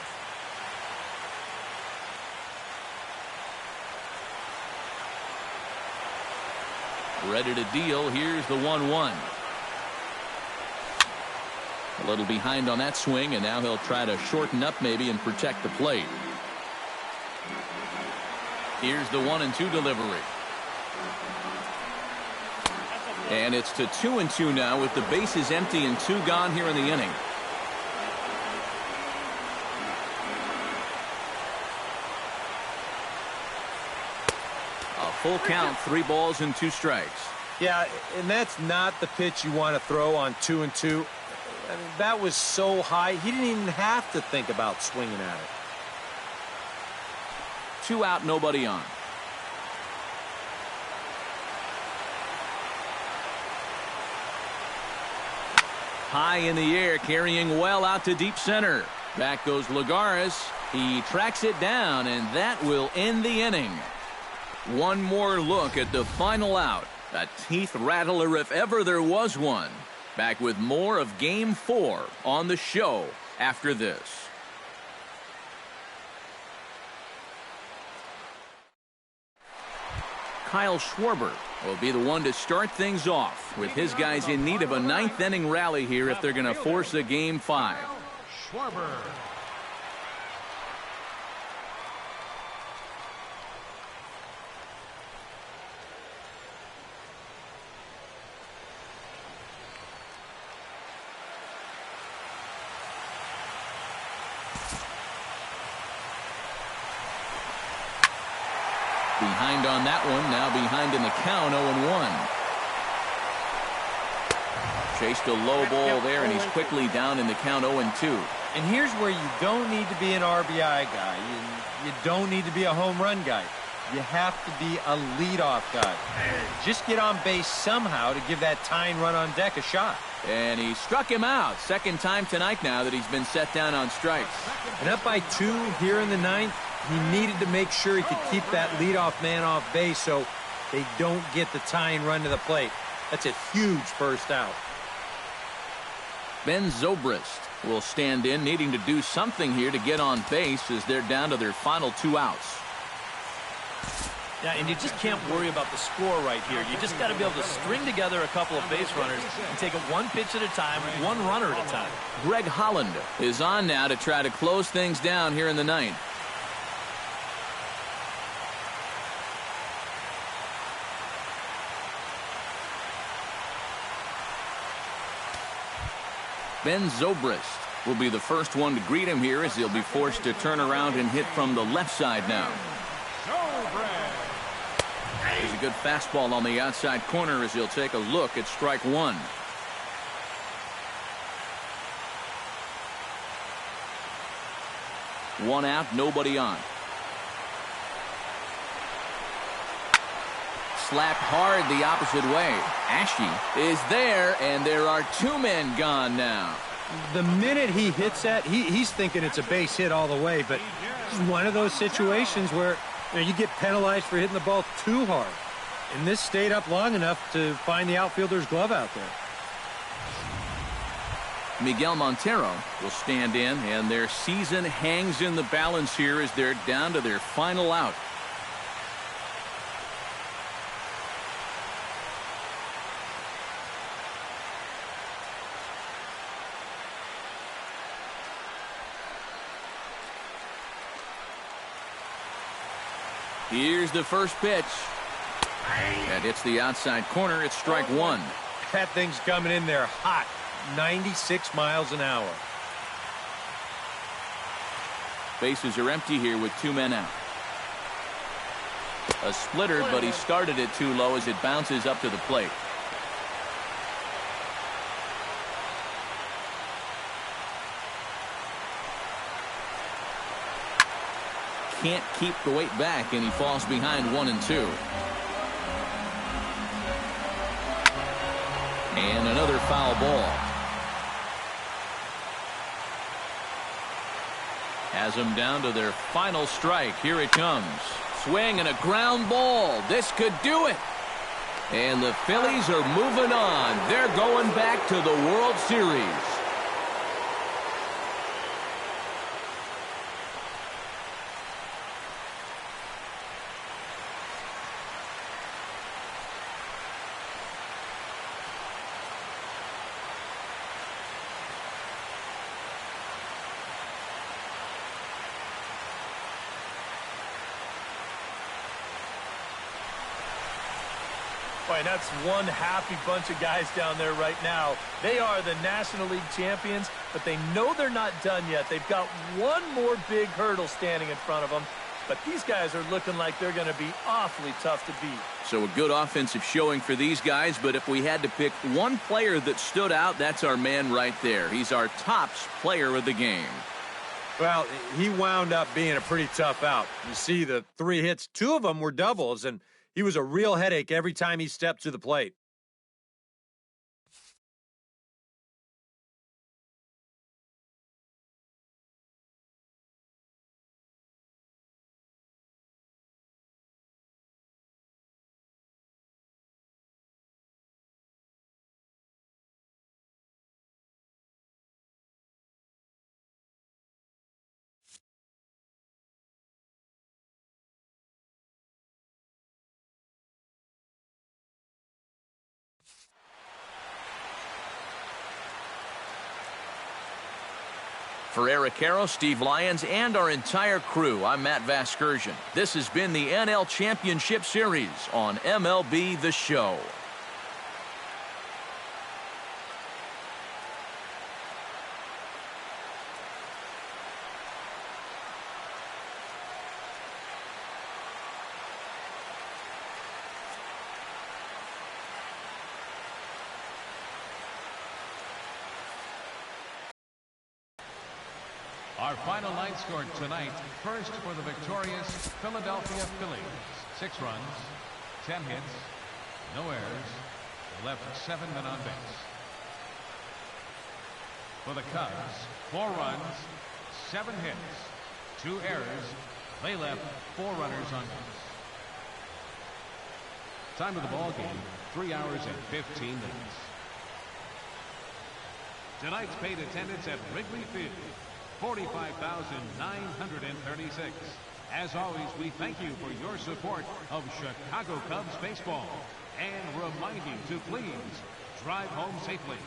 Ready to deal. Here's the 1-1. A little behind on that swing, and now he'll try to shorten up maybe and protect the plate. Here's the 1-2 delivery. And it's to 2-2 now with the bases empty and 2 gone here in the inning. A full count, 3 balls and 2 strikes. Yeah, and that's not the pitch you want to throw on 2-2. I mean, that was so high, he didn't even have to think about swinging at it. 2 out, nobody on. High in the air, carrying well out to deep center. Back goes Lagares. He tracks it down, and that will end the inning. One more look at the final out. A teeth rattler if ever there was one. Back with more of Game 4 on the show after this. Kyle Schwarber will be the one to start things off with his guys in need of a 9th inning rally here if they're going to force a Game 5. Schwarber. Behind on that one, now behind in the count, 0-1. Chased a low ball there, and he's quickly down in the count, 0-2. And here's where you don't need to be an RBI guy. You don't need to be a home run guy. You have to be a leadoff guy. Just get on base somehow to give that tying run on deck a shot. And he struck him out. Second time tonight now that he's been set down on strikes. And up by 2 here in the 9th, he needed to make sure he could keep that leadoff man off base so they don't get the tying run to the plate. That's a huge first out. Ben Zobrist will stand in, needing to do something here to get on base as they're down to their final 2 outs. Yeah, and you just can't worry about the score right here. You just got to be able to string together a couple of base runners and take it one pitch at a time, one runner at a time. Greg Holland is on now to try to close things down here in the 9th. Ben Zobrist will be the first one to greet him here as he'll be forced to turn around and hit from the left side now. There's a good fastball on the outside corner as he'll take a look at strike 1. One out, nobody on. Slapped hard the opposite way. Ashe is there, and there are 2 men gone now. The minute he hits that, he's thinking it's a base hit all the way, but it's one of those situations where you get penalized for hitting the ball too hard. And this stayed up long enough to find the outfielder's glove out there. Miguel Montero will stand in, and their season hangs in the balance here as they're down to their final out. Here's the first pitch. That hits the outside corner. It's strike 1. That thing's coming in there hot. 96 miles an hour. Bases are empty here with 2 men out. A splitter, but he started it too low as it bounces up to the plate. Can't keep the weight back, and he falls behind 1-2. And another foul ball. Has them down to their final strike. Here it comes. Swing and a ground ball. This could do it. And the Phillies are moving on. They're going back to the World Series. Boy, that's one happy bunch of guys down there right now. They are the National League champions, but they know they're not done yet. They've got one more big hurdle standing in front of them, but these guys are looking like they're going to be awfully tough to beat. So a good offensive showing for these guys, but if we had to pick one player that stood out, that's our man right there. He's our tops player of the game. Well, he wound up being a pretty tough out. You see the 3 hits, 2 of them were doubles, and he was a real headache every time he stepped to the plate. For Eric Harrow, Steve Lyons, and our entire crew, I'm Matt Vasgersian. This has been the NL Championship Series on MLB The Show. Our final line score tonight, first for the victorious Philadelphia Phillies. 6 runs, 10 hits, no errors, left 7 men on base. For the Cubs, 4 runs, 7 hits, 2 errors, they left 4 runners on base. Time of the ball game, 3 hours and 15 minutes. Tonight's paid attendance at Wrigley Field, 45,936. As always, we thank you for your support of Chicago Cubs baseball and remind you to please drive home safely.